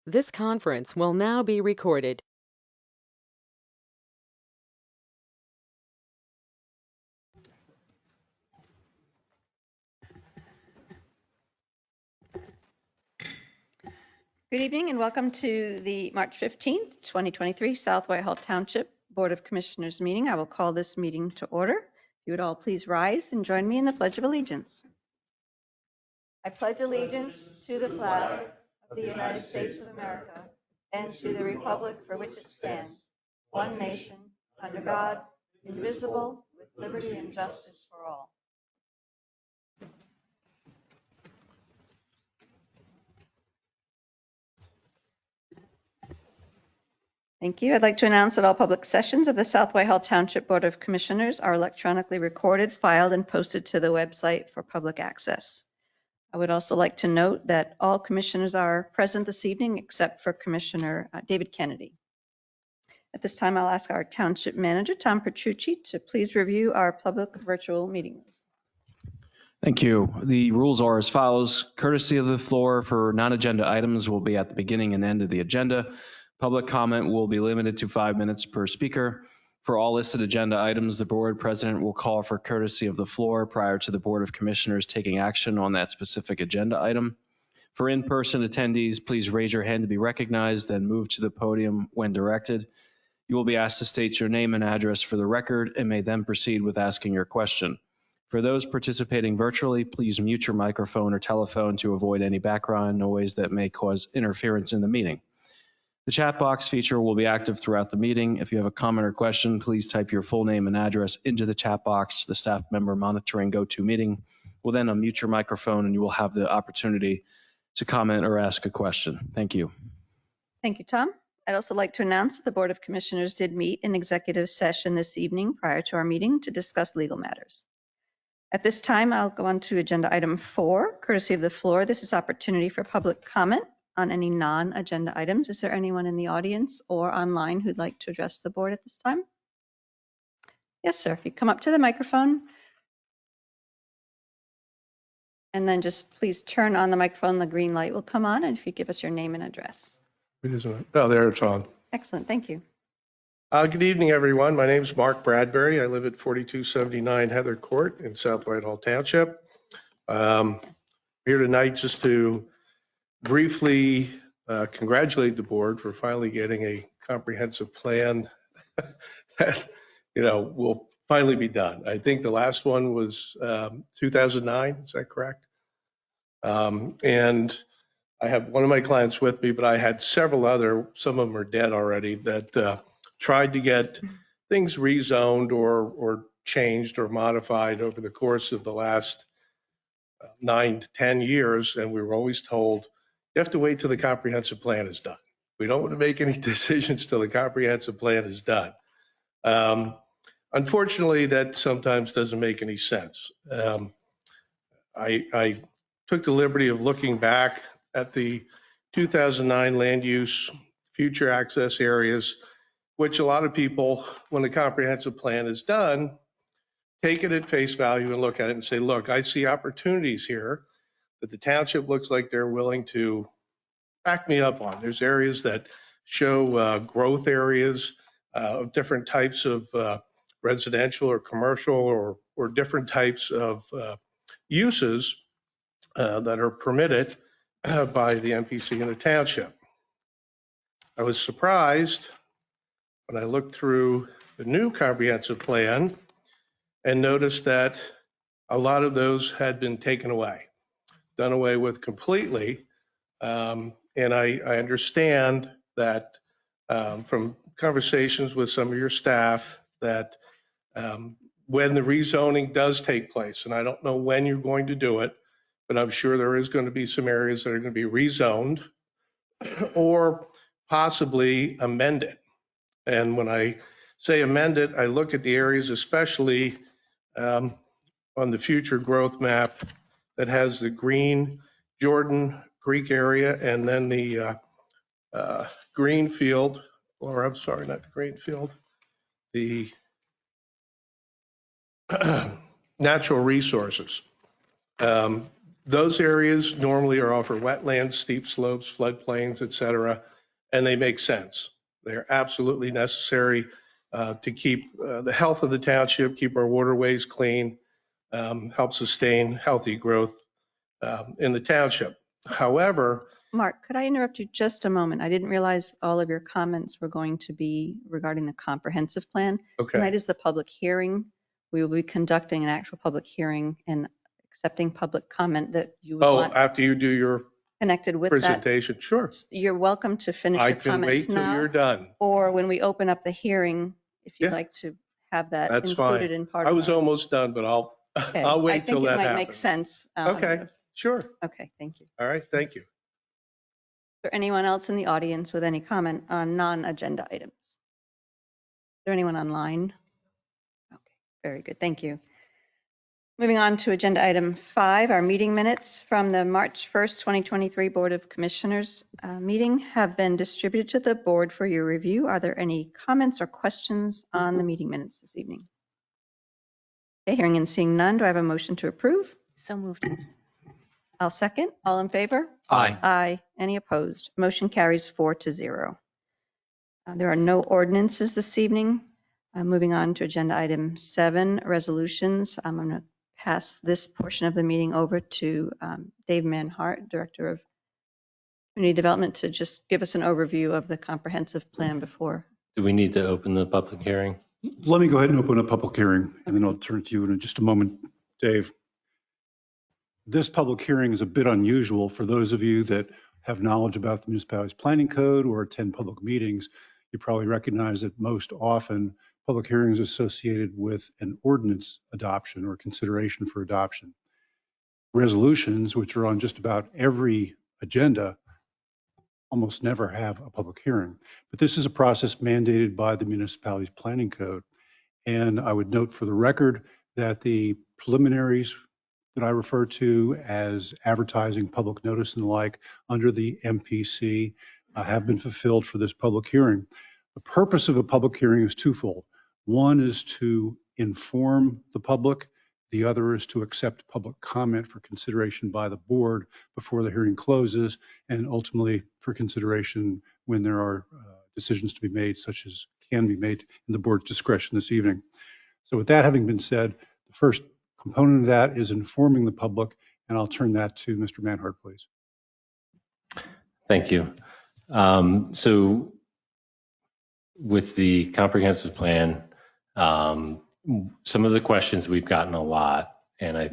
This conference will now be recorded. Good evening and welcome to the March 15th, 2023 South Whitehall Township Board of Commissioners meeting. I will call this meeting to order. If you would all please rise and join me in the Pledge of Allegiance. I pledge allegiance to the flag of the United States of America and to the republic for which it stands, one nation, under God, indivisible, with liberty and justice for all. Thank you. I'd like to announce that all public sessions of the South Whitehall Township Board of Commissioners are electronically recorded, filed, and posted to the website for public access. I would also like to note that all commissioners are present this evening except for Commissioner David Kennedy. At this time, I'll ask our Township Manager, Tom Petrucci, to please review our public virtual meeting rules. Thank you. The rules are as follows. Courtesy of the floor for non-agenda items will be at the beginning and end of the agenda. Public comment will be limited to 5 minutes per speaker. For all listed agenda items, the board president will call for courtesy of the floor prior to the Board of Commissioners taking action on that specific agenda item. For in-person attendees, please raise your hand to be recognized, then move to the podium when directed. You will be asked to state your name and address for the record and may then proceed with asking your question. For those participating virtually, please mute your microphone or telephone to avoid any background noise that may cause interference in the meeting. The chat box feature will be active throughout the meeting. If you have a comment or question, please type your full name and address into the chat box. The staff member monitoring GoToMeeting will then unmute your microphone and you will have the opportunity to comment or ask a question. Thank you. Thank you, Tom. I'd also like to announce that the Board of Commissioners did meet in executive session this evening prior to our meeting to discuss legal matters. At this time, I'll go on to agenda item 4, courtesy of the floor. This is opportunity for public comment on any non-agenda items. Is there anyone in the audience or online who'd like to address the board at this time? Yes, sir. If you come up to the microphone and then just please turn on the microphone, the green light will come on, and if you give us your name and address. Oh, there it's on. Excellent. Thank you. Good evening, everyone. My name is Mark Bradbury. I live at 4279 Heather Court in South Whitehall Township. Here tonight just to briefly congratulate the board for finally getting a comprehensive plan that, will finally be done. I think the last one was 2009. Is that correct? And I have one of my clients with me, but I had several other, some of them are dead already, that tried to get things rezoned or changed or modified over the course of the last 9 to 10 years. And we were always told, you have to wait till the comprehensive plan is done. We don't want to make any decisions till the comprehensive plan is done. Unfortunately, that sometimes doesn't make any sense. I took the liberty of looking back at the 2009 land use future access areas, which a lot of people, when the comprehensive plan is done, take it at face value and look at it and say, look, I see opportunities here that the township looks like they're willing to back me up on. There's areas that show growth areas of different types of residential or commercial or different types of uses that are permitted by the MPC in the township. I was surprised when I looked through the new comprehensive plan and noticed that a lot of those had been taken away, done away with completely. And I understand that from conversations with some of your staff that when the rezoning does take place, and I don't know when you're going to do it, but I'm sure there is going to be some areas that are going to be rezoned or possibly amended. And when I say amended, I look at the areas, especially on the future growth map that has the green Jordan Creek area and then the green field, or I'm sorry, not the green field, the natural resources. Those areas normally are offer wetlands, steep slopes, floodplains, et cetera, and they make sense. They're absolutely necessary to keep the health of the township, keep our waterways clean, help sustain healthy growth in the township. However, Mark, could I interrupt you just a moment? I didn't realize all of your comments were going to be regarding the comprehensive plan. Tonight okay. is the public hearing. We will be conducting an actual public hearing and accepting public comment that you would Oh, want after you do your connected with that. presentation, sure. You're welcome to finish I your can comments wait till now, you're done. or when we open up the hearing, if you'd Yeah, like to have that that's included fine. in part I of was our. almost done, but I'll Okay, I'll I wait till think it that might make happens. sense. Okay, sure. Okay, thank you. All right, thank you. Is there anyone else in the audience with any comment on non-agenda items? Is there anyone online? Okay, very good, thank you. Moving on to agenda item 5, our meeting minutes from the March 1st, 2023 Board of Commissioners meeting have been distributed to the board for your review. Are there any comments or questions on the meeting minutes this evening? Okay, hearing and seeing none, do I have a motion to approve? So moved. I'll second. All in favor? Aye. Aye. Any opposed? Motion carries 4-0. There are no ordinances this evening. Moving on to agenda item 7, resolutions. I'm going to pass this portion of the meeting over to Dave Manhart, Director of Community Development, to just give us an overview of the comprehensive plan before. Do we need to open the public hearing? Let me go ahead and open a public hearing, and then I'll turn to you in just a moment, Dave. This public hearing is a bit unusual for those of you that have knowledge about the municipality's planning code or attend public meetings. You probably recognize that most often public hearings associated with an ordinance adoption or consideration for adoption. Resolutions, which are on just about every agenda, almost never have a public hearing. But this is a process mandated by the municipality's planning code. And I would note for the record that the preliminaries that I refer to as advertising, public notice and the like under the MPC have been fulfilled for this public hearing. The purpose of a public hearing is twofold. One is to inform the public. The other is to accept public comment for consideration by the board before the hearing closes, and ultimately for consideration when there are decisions to be made, such as can be made in the board's discretion this evening. So with that having been said, the first component of that is informing the public, and I'll turn that to Mr. Manhart, please. Thank you. So with the comprehensive plan, some of the questions we've gotten a lot, and I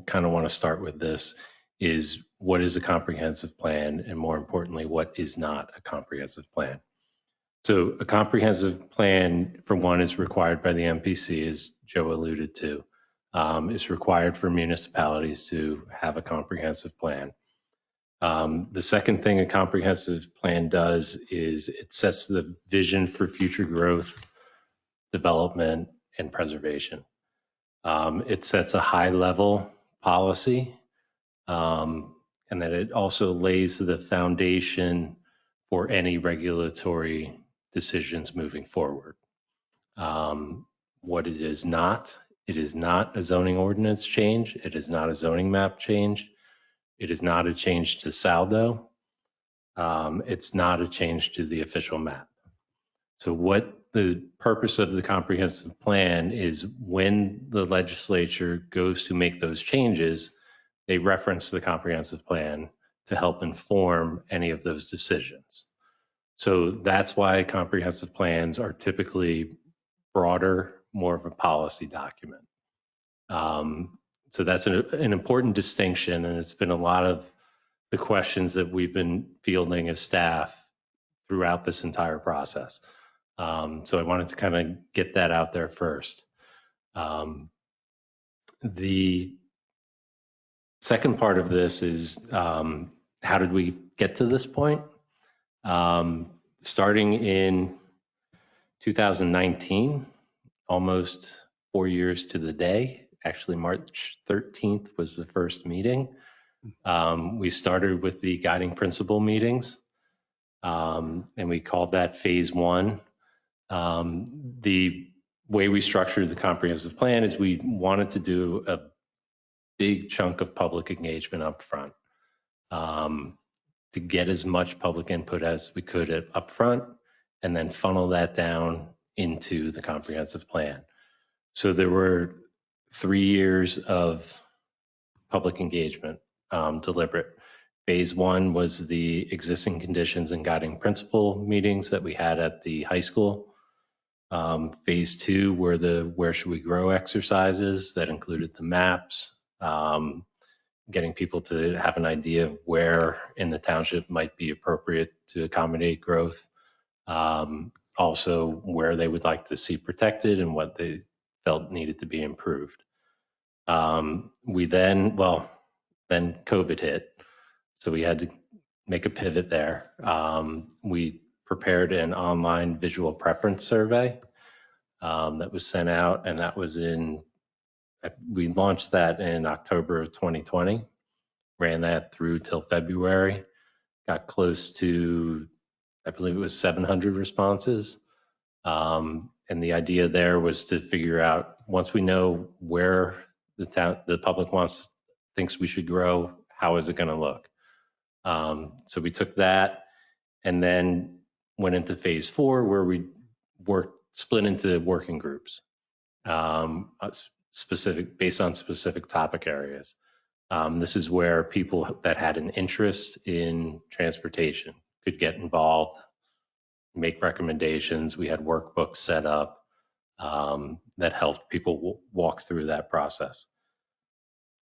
kind of want to start with this, is what is a comprehensive plan? And more importantly, what is not a comprehensive plan? So a comprehensive plan, for one, is required by the MPC, as Joe alluded to. It's required for municipalities to have a comprehensive plan. The second thing a comprehensive plan does is it sets the vision for future growth, development, and preservation. It sets a high level policy, and then it also lays the foundation for any regulatory decisions moving forward. What it is not a zoning ordinance change. It is not a zoning map change. It is not a change to saldo. It's not a change to the official map. So what the purpose of the comprehensive plan is, when the legislature goes to make those changes, they reference the comprehensive plan to help inform any of those decisions. So that's why comprehensive plans are typically broader, more of a policy document. So that's an important distinction, and it's been a lot of the questions that we've been fielding as staff throughout this entire process. So I wanted to kind of get that out there first. The second part of this is, how did we get to this point? Starting in 2019, almost 4 years to the day, actually March 13th was the first meeting. We started with the guiding principle meetings, and we called that phase 1. The way we structured the comprehensive plan is we wanted to do big chunk of public engagement up front, to get as much public input as we could up front, and then funnel that down into the comprehensive plan. So there were 3 years of public engagement, deliberate. Phase 1 was the existing conditions and guiding principle meetings that we had at the high school. Phase 2 were the where should we grow exercises that included the maps, getting people to have an idea of where in the township might be appropriate to accommodate growth. Also where they would like to see protected and what they felt needed to be improved. Then COVID hit, so we had to make a pivot there. We prepared an online visual preference survey that was sent out, and we launched that in October of 2020, ran that through till February, got close to, I believe it was 700 responses. And the idea there was to figure out, once we know where the public thinks we should grow, how is it going to look? So we took that and then went into phase 4, where we split into working groups, based on specific topic areas. This is where people that had an interest in transportation could get involved, make recommendations. We had workbooks set up that helped people walk through that process.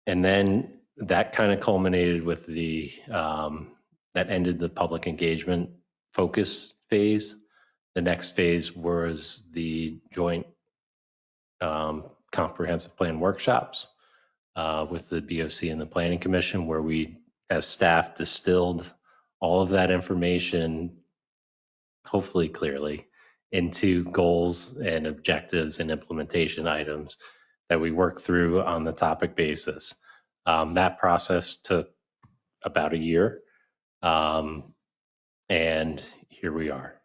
And then that kind of culminated with that ended the public engagement focus phase. The next phase was the joint comprehensive plan workshops with the BOC and the Planning Commission, where we, as staff, distilled all of that information, hopefully clearly, into goals and objectives and implementation items that we work through on the topic basis. That process took about a year, and here we are.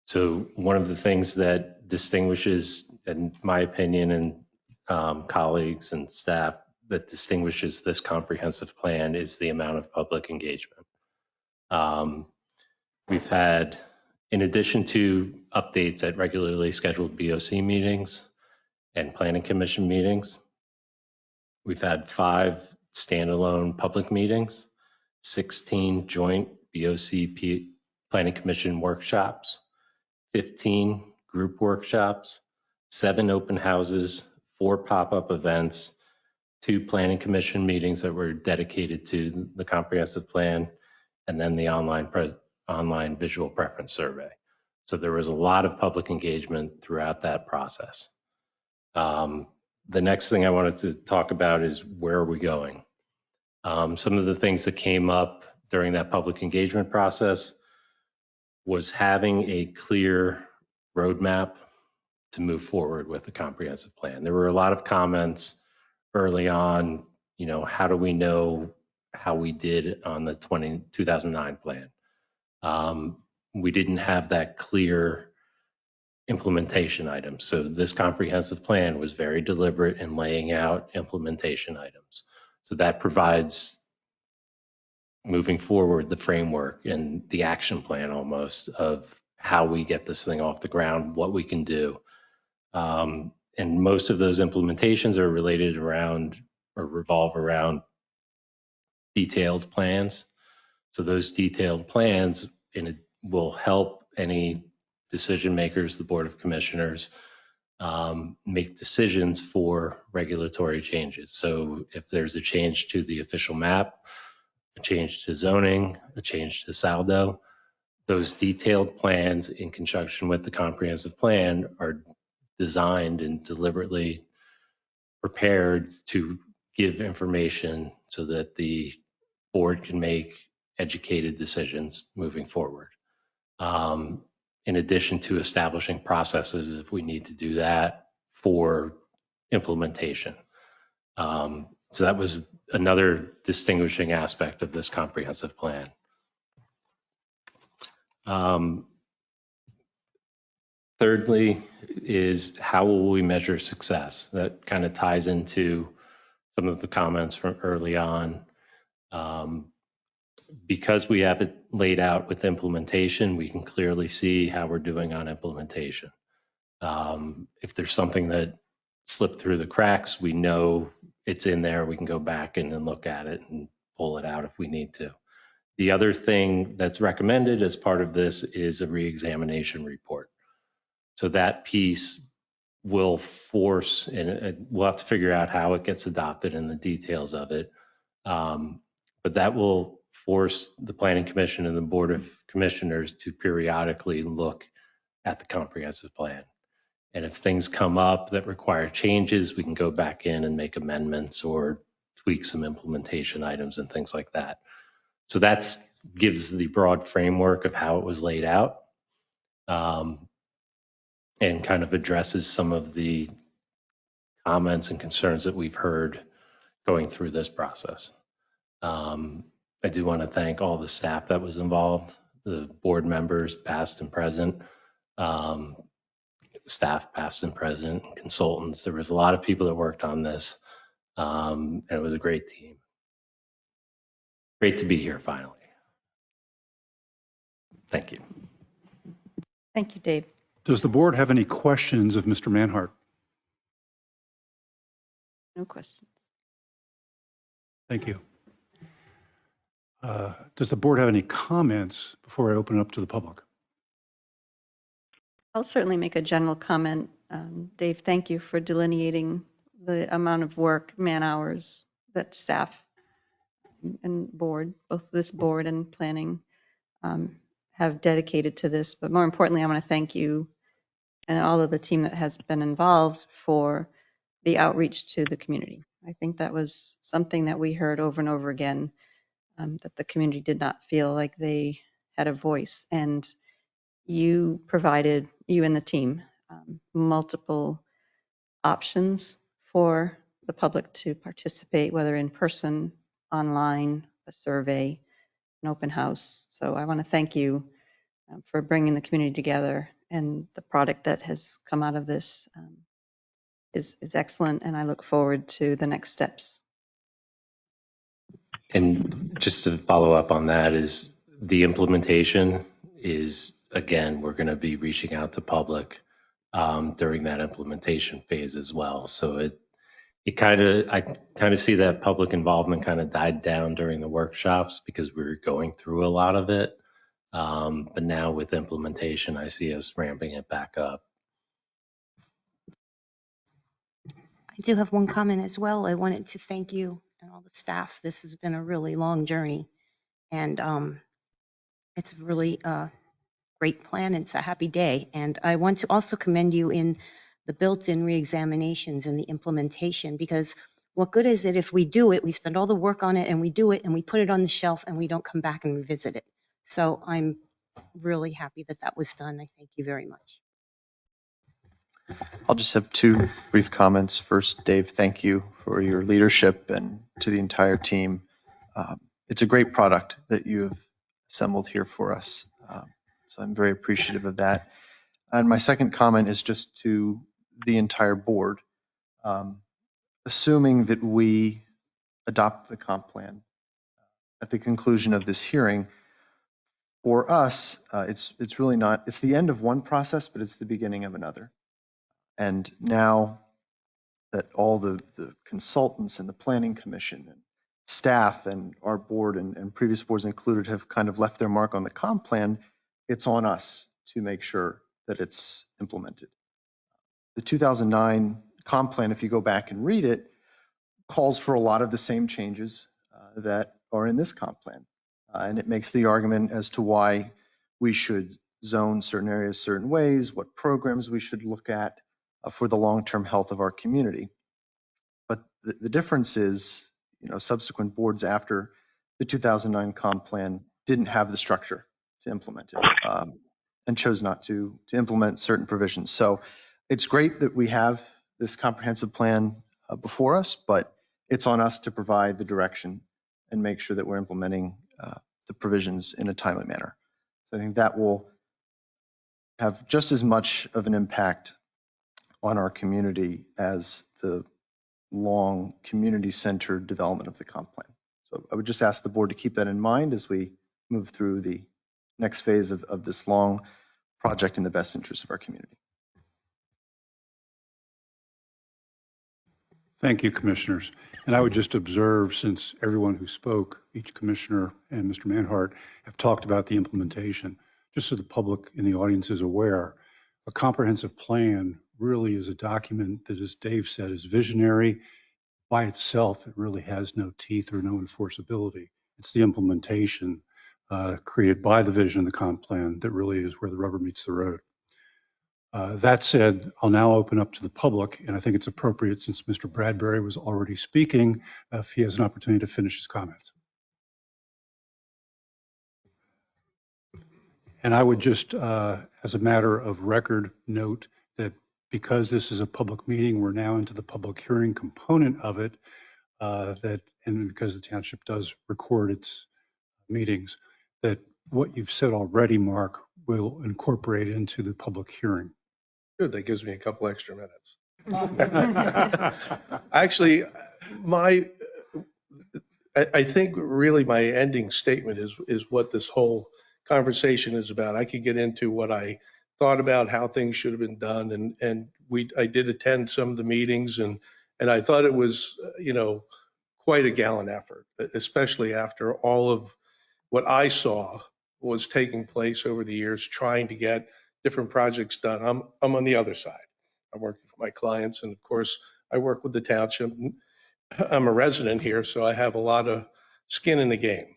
So one of the things that distinguishes, in my opinion, and colleagues and staff, that distinguishes this comprehensive plan is the amount of public engagement. We've had, in addition to updates at regularly scheduled BOC meetings and Planning Commission meetings, we've had 5 standalone public meetings, 16 joint BOC Planning Commission workshops, 15 group workshops, 7 open houses, 4 pop-up events, 2 Planning Commission meetings that were dedicated to the comprehensive plan, and then the online visual preference survey. So there was a lot of public engagement throughout that process. The next thing I wanted to talk about is, where are we going? Some of the things that came up during that public engagement process was having a clear roadmap to move forward with the comprehensive plan. There were a lot of comments early on, how do we know how we did on the 2009 plan? We didn't have that clear implementation items. So this comprehensive plan was very deliberate in laying out implementation items. So that provides, moving forward, the framework and the action plan almost of how we get this thing off the ground, what we can do. And most of those implementations are related around or revolve around detailed plans. So those detailed plans will help any decision makers, the Board of Commissioners, make decisions for regulatory changes. So if there's a change to the official map, a change to zoning, a change to saldo, those detailed plans in conjunction with the comprehensive plan are designed and deliberately prepared to give information so that the board can make educated decisions moving forward. In addition to establishing processes if we need to do that for implementation. So that was another distinguishing aspect of this comprehensive plan. Thirdly is, how will we measure success? That kind of ties into some of the comments from early on. Because we have it laid out with implementation, we can clearly see how we're doing on implementation. If there's something that slipped through the cracks, we know it's in there. We can go back and look at it and pull it out if we need to. The other thing that's recommended as part of this is a reexamination report. So that piece will force, and we'll have to figure out how it gets adopted and the details of it. But that will force the Planning Commission and the Board of Commissioners to periodically look at the comprehensive plan. And if things come up that require changes, we can go back in and make amendments or tweak some implementation items and things like that. So that gives the broad framework of how it was laid out, and kind of addresses some of the comments and concerns that we've heard going through this process. I do want to thank all the staff that was involved, the board members, past and present, staff past and present, consultants. There was a lot of people that worked on this, and it was a great team. Great to be here finally. Thank you. Thank you, Dave. Does the board have any questions of Mr. Manhart? No questions. Thank you. Does the board have any comments before I open it up to the public? I'll certainly make a general comment. Dave, thank you for delineating the amount of work, man hours that staff and board, both this board and planning, have dedicated to this. But more importantly, I want to thank you and all of the team that has been involved for the outreach to the community. I think that was something that we heard over and over again, that the community did not feel like they had a voice. And you provided, you and the team, multiple options for the public to participate, whether in person, online, a survey, an open house. So I want to thank you for bringing the community together, and the product that has come out of this is excellent, and I look forward to the next steps. And just to follow up on that, is the implementation is, again, we're going to be reaching out to public during that implementation phase as well. So I kind of see that public involvement kind of died down during the workshops because we were going through a lot of it. But now with implementation, I see us ramping it back up. I do have one comment as well. I wanted to thank you and all the staff. This has been a really long journey, and it's really a great plan. It's a happy day. And I want to also commend you in the built-in reexaminations and the implementation, because what good is it if we do it, we spend all the work on it and we do it and we put it on the shelf and we don't come back and revisit it. So I'm really happy that that was done. I thank you very much. I'll just have two brief comments. First, Dave, thank you for your leadership, and to the entire team. It's a great product that you have assembled here for us. So I'm very appreciative of that. And my second comment is just to the entire board. Assuming that we adopt the comp plan at the conclusion of this hearing, for us, it's really not, it's the end of one process, but it's the beginning of another. And now that all the consultants and the planning commission and staff and our board and previous boards included have kind of left their mark on the comp plan, it's on us to make sure that it's implemented. The 2009 comp plan, if you go back and read it, calls for a lot of the same changes that are in this comp plan. And it makes the argument as to why we should zone certain areas certain ways, what programs we should look at for the long-term health of our community. But the difference is, subsequent boards after the 2009 comp plan didn't have the structure to implement it and chose not to implement certain provisions. So it's great that we have this comprehensive plan before us, but it's on us to provide the direction and make sure that we're implementing the provisions in a timely manner. So I think that will have just as much of an impact on our community as the long, community-centered development of the comp plan. So I would just ask the board to keep that in mind as we move through the next phase of this long project in the best interest of our community. Thank you, commissioners. And I would just observe, since everyone who spoke, each commissioner and Mr. Manhart, have talked about the implementation, just so the public in the audience is aware, a comprehensive plan really is a document that, as Dave said, is visionary. By itself, it really has no teeth or no enforceability. It's the implementation created by the vision of the comp plan that really is where the rubber meets the road. That said, I'll now open up to the public, and I think it's appropriate, since Mr. Bradbury was already speaking, if he has an opportunity to finish his comments. And I would just, as a matter of record, note that because this is a public meeting, we're now into the public hearing component of it, and because the township does record its meetings, that what you've said already, Mark, will incorporate into the public hearing. Good, that gives me a couple extra minutes. Actually, I think really my ending statement is what this whole conversation is about. I could get into what I thought about how things should have been done, and I did attend some of the meetings, and I thought it was, quite a gallant effort, especially after all of what I saw was taking place over the years, trying to get different projects done. I'm on the other side. I'm working for my clients, and of course, I work with the township. I'm a resident here, so I have a lot of skin in the game.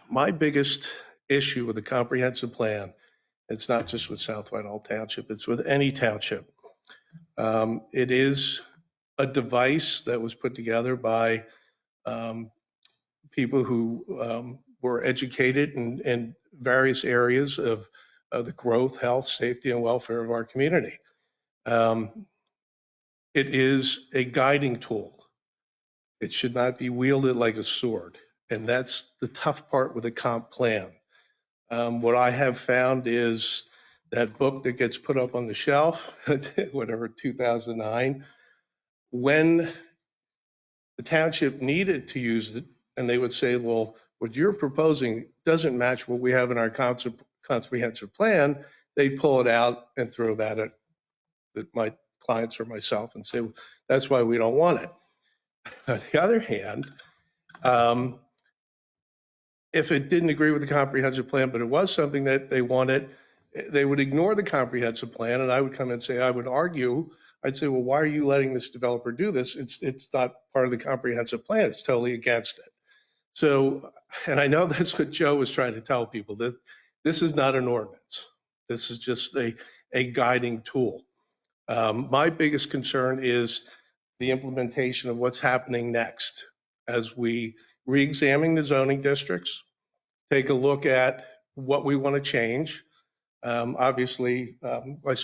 My biggest issue with the comprehensive plan, it's not just with South Whitehall Township, it's with any township. It is a device that was put together by people who were educated in various areas of the growth, health, safety, and welfare of our community. It is a guiding tool. It should not be wielded like a sword. And that's the tough part with a comp plan. What I have found is that book that gets put up on the shelf, whatever, 2009, when the township needed to use it, and they would say, well, what you're proposing doesn't match what we have in our comprehensive plan, they'd pull it out and throw that at my clients or myself and say, well, that's why we don't want it. On the other hand, if it didn't agree with the comprehensive plan, but it was something that they wanted, they would ignore the comprehensive plan, and I would come and say, I would argue, I'd say, well, why are you letting this developer do this? It's not part of the comprehensive plan. It's totally against it. So, and I know that's what Joe was trying to tell people, that this is not an ordinance. This is just a guiding tool. My biggest concern is the implementation of what's happening next as we re-examine the zoning districts, take a look at what we want to change. Obviously, my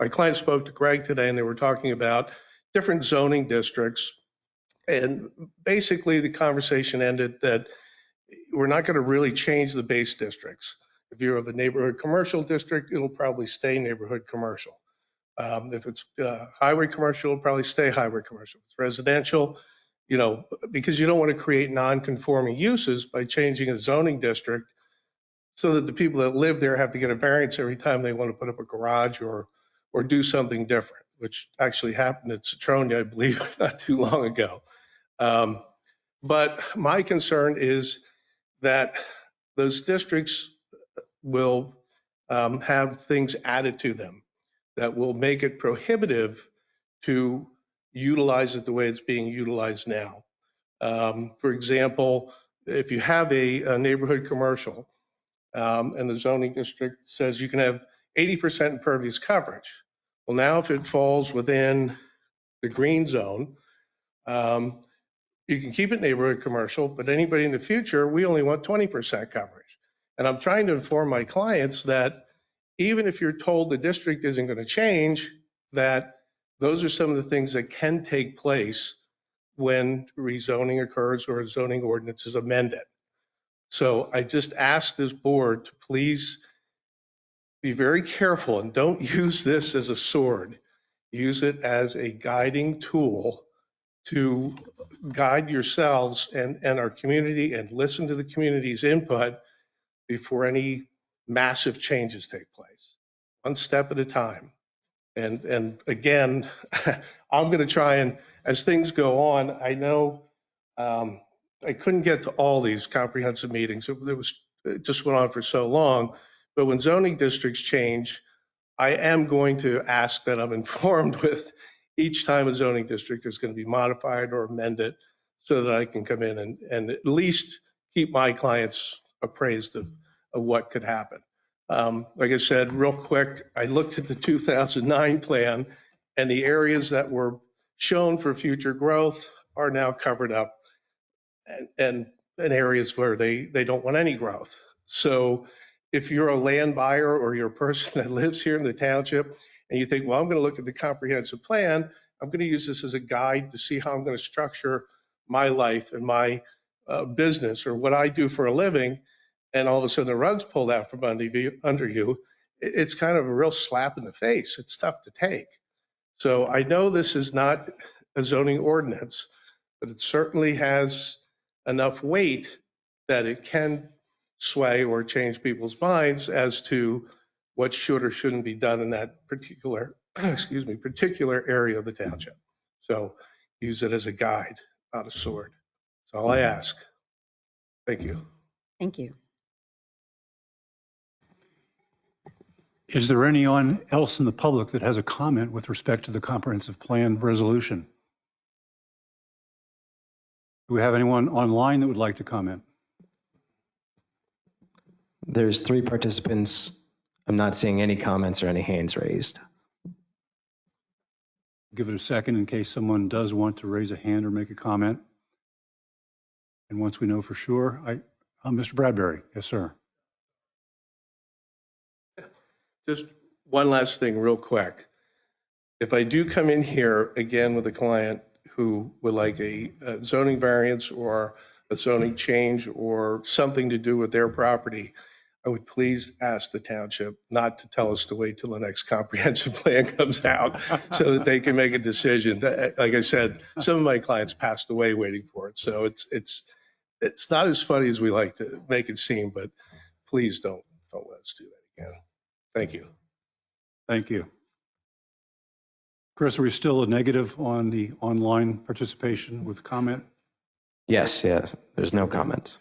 client spoke to Greg today, and they were talking about different zoning districts. And basically, the conversation ended that we're not going to really change the base districts. If you have a neighborhood commercial district, it'll probably stay neighborhood commercial. If it's highway commercial, it'll probably stay highway commercial. If it's residential, because you don't want to create non-conforming uses by changing a zoning district so that the people that live there have to get a variance every time they want to put up a garage or do something different, which actually happened at Citronia, I believe, not too long ago. But my concern is that those districts will have things added to them that will make it prohibitive to utilize it the way it's being utilized now. For example, if you have a neighborhood commercial and the zoning district says you can have 80% impervious coverage. Well, now if it falls within the green zone, you can keep it neighborhood commercial, but anybody in the future, we only want 20% coverage. And I'm trying to inform my clients that even if you're told the district isn't going to change, that those are some of the things that can take place when rezoning occurs or a zoning ordinance is amended. So I just ask this board to please be very careful and don't use this as a sword. Use it as a guiding tool to guide yourselves and our community and listen to the community's input before any massive changes take place, one step at a time. And again, I'm going to try and, as things go on, I know I couldn't get to all these comprehensive meetings. It just went on for so long. But when zoning districts change, I am going to ask that I'm informed with each time a zoning district is going to be modified or amended so that I can come in and at least keep my clients appraised of what could happen. Like I said, real quick, I looked at the 2009 plan and the areas that were shown for future growth are now covered up and in areas where they don't want any growth. So if you're a land buyer or you're a person that lives here in the township and you think, well, I'm going to look at the comprehensive plan, I'm going to use this as a guide to see how I'm going to structure my life and my business or what I do for a living, and all of a sudden the rug's pulled out from under you, it's kind of a real slap in the face. It's tough to take. So I know this is not a zoning ordinance, but it certainly has enough weight that it can sway or change people's minds as to what should or shouldn't be done in that particular, particular area of the township. So use it as a guide, not a sword. That's all I ask. Thank you. Thank you. Is there anyone else in the public that has a comment with respect to the comprehensive plan resolution? Do we have anyone online that would like to comment? There's 3 participants. I'm not seeing any comments or any hands raised. Give it a second in case someone does want to raise a hand or make a comment. And once we know for sure, Mr. Bradbury, yes, sir. Just one last thing real quick. If I do come in here again with a client who would like a zoning variance or a zoning change or something to do with their property, I would please ask the township not to tell us to wait till the next comprehensive plan comes out so that they can make a decision. Like I said, some of my clients passed away waiting for it. So it's not as funny as we like to make it seem, but please don't let us do that again. Thank you. Thank you. Chris, are we still a negative on the online participation with comment? Yes, there's no comments.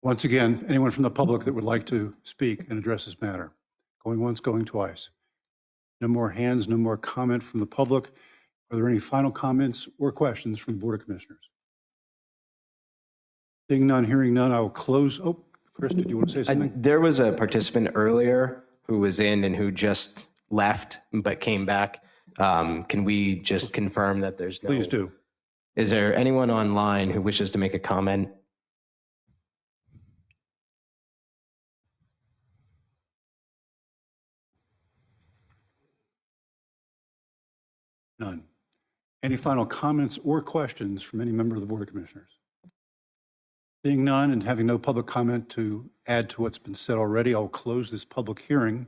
Once again, anyone from the public that would like to speak and address this matter? Going once, going twice. No more hands, no more comment from the public. Are there any final comments or questions from the Board of Commissioners? Seeing none, hearing none, I will close. Oh, Chris, did you want to say something? There was a participant earlier who was in and who just left but came back. Can we just confirm that there's no? Please do. Is there anyone online who wishes to make a comment? None. Any final comments or questions from any member of the Board of Commissioners? Seeing none and having no public comment to add to what's been said already, I'll close this public hearing.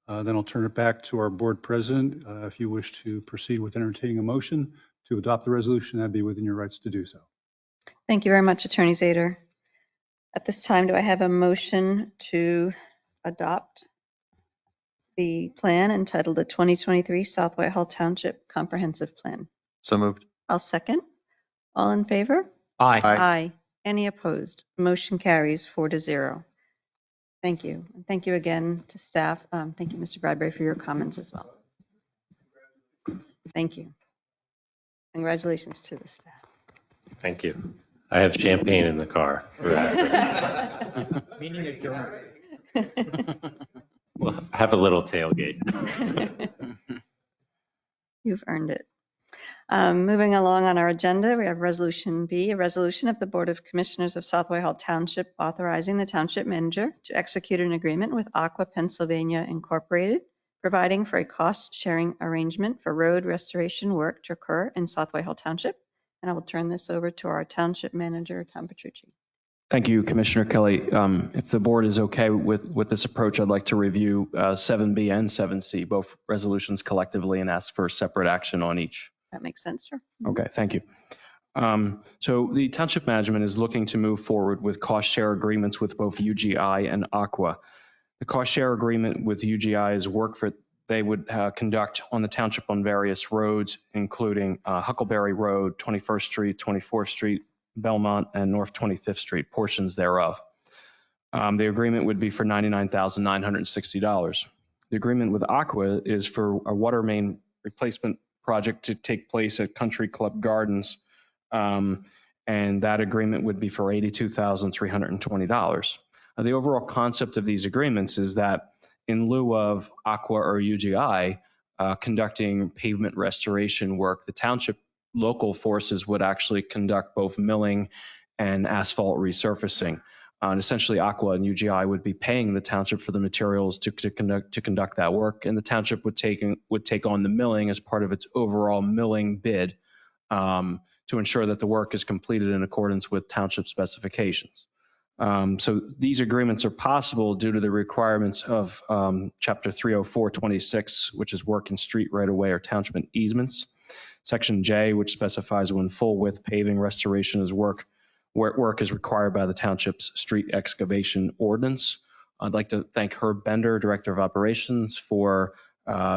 Then I'll turn it back to our board president. If you wish to proceed with entertaining a motion to adopt the resolution, that'd be within your rights to do so. Thank you very much, Attorney Zader. At this time, do I have a motion to adopt the plan entitled the 2023 South Whitehall Township Comprehensive Plan? So moved. I'll second. All in favor? Aye. Aye. Any opposed? Motion carries 4-0. Thank you. And thank you again to staff. Thank you, Mr. Bradbury, for your comments as well. Thank you. Congratulations to the staff. Thank you. I have champagne in the car for that. Meaning adjourned. We'll have a little tailgate. You've earned it. Moving along on our agenda, we have Resolution B, a resolution of the Board of Commissioners of South Whitehall Township authorizing the township manager to execute an agreement with Aqua Pennsylvania Incorporated, providing for a cost-sharing arrangement for road restoration work to occur in South Whitehall Township. And I will turn this over to our township manager, Tom Petrucci. Thank you, Commissioner Kelly. If the board is okay with this approach, I'd like to review 7B and 7C, both resolutions collectively, and ask for separate action on each. That makes sense, sir. Okay, thank you. So the township management is looking to move forward with cost share agreements with both UGI and Aqua. The cost share agreement with UGI is work they would conduct on the township on various roads, including Huckleberry Road, 21st Street, 24th Street, Belmont, and North 25th Street, portions thereof. The agreement would be for $99,960. The agreement with Aqua is for a water main replacement project to take place at Country Club Gardens, and that agreement would be for $82,320. The overall concept of these agreements is that in lieu of Aqua or UGI conducting pavement restoration work, the township local forces would actually conduct both milling and asphalt resurfacing. And essentially, Aqua and UGI would be paying the township for the materials to conduct that work, and the township would take on the milling as part of its overall milling bid to ensure that the work is completed in accordance with township specifications. So these agreements are possible due to the requirements of Chapter 30426, which is work in street right-of-way or township easements. Section J, which specifies when full width paving restoration is work is required by the township's street excavation ordinance. I'd like to thank Herb Bender, Director of Operations, for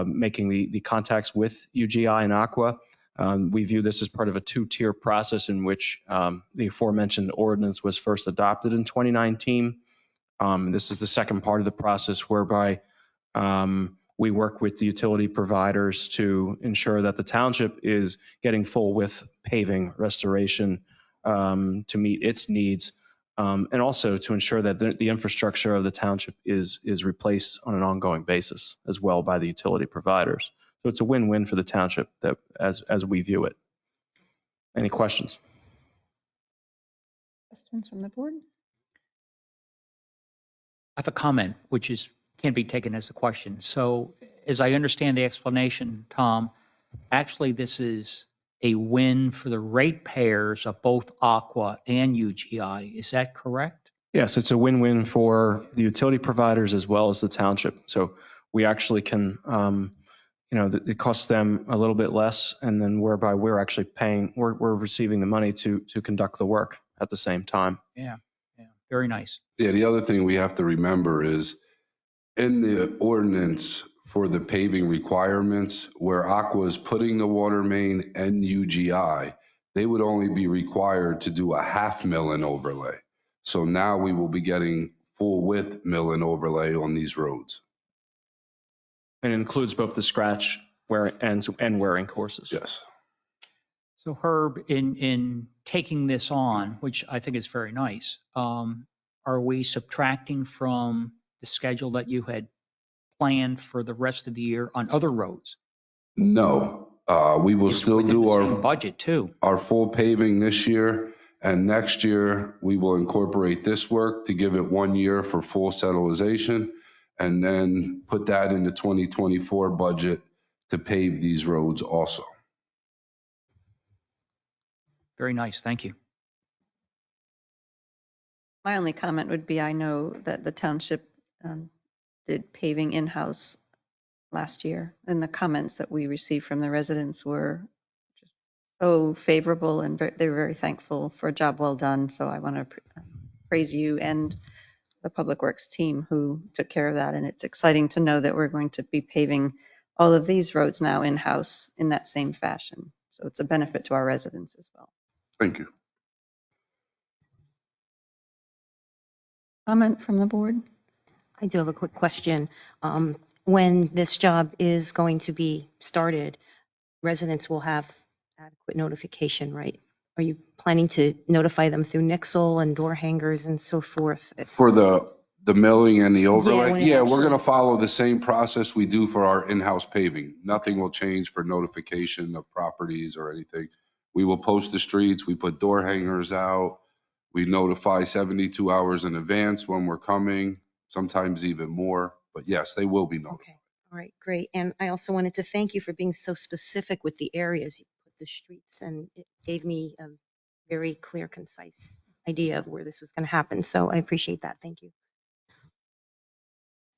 making the contacts with UGI and Aqua. We view this as part of a two-tier process in which the aforementioned ordinance was first adopted in 2019. This is the second part of the process whereby we work with the utility providers to ensure that the township is getting full width paving restoration to meet its needs, and also to ensure that the infrastructure of the township is replaced on an ongoing basis as well by the utility providers. So it's a win-win for the township that as we view it. Any questions? Questions from the board? I have a comment, which can be taken as a question. So as I understand the explanation, Tom, actually this is a win for the ratepayers of both Aqua and UGI. Is that correct? Yes, it's a win-win for the utility providers as well as the township. So we actually can, it costs them a little bit less, and then whereby we're actually we're receiving the money to conduct the work at the same time. Yeah, very nice. Yeah, the other thing we have to remember is in the ordinance for the paving requirements, where Aqua is putting the water main and UGI, they would only be required to do a half mill and overlay. So now we will be getting full width mill and overlay on these roads. And it includes both the scratch and wearing courses. Yes. So Herb, in taking this on, which I think is very nice, are we subtracting from the schedule that you had planned for the rest of the year on other roads? No, we will still do our budget too. Our full paving this year, and next year we will incorporate this work to give it 1 year for full settlization, and then put that in the 2024 budget to pave these roads also. Very nice. Thank you. My only comment would be, I know that the township did paving in-house last year, and the comments that we received from the residents were just so favorable, and they were very thankful for a job well done. So I want to praise you and the Public Works team who took care of that. And it's exciting to know that we're going to be paving all of these roads now in-house in that same fashion. So it's a benefit to our residents as well. Thank you. Comment from the board? I do have a quick question. When this job is going to be started, residents will have adequate notification, right? Are you planning to notify them through Nixle and door hangers and so forth? For the milling and the overlay, when it yeah, we're actually- going to follow the same process we do for our in-house paving. Nothing will change for notification of properties or anything. We will post the streets, we put door hangers out, we notify 72 hours in advance when we're coming, sometimes even more, but yes, they will be notified. Okay, all right, great. And I also wanted to thank you for being so specific with the areas you put the streets, and it gave me a very clear, concise idea of where this was going to happen. So I appreciate that. Thank you.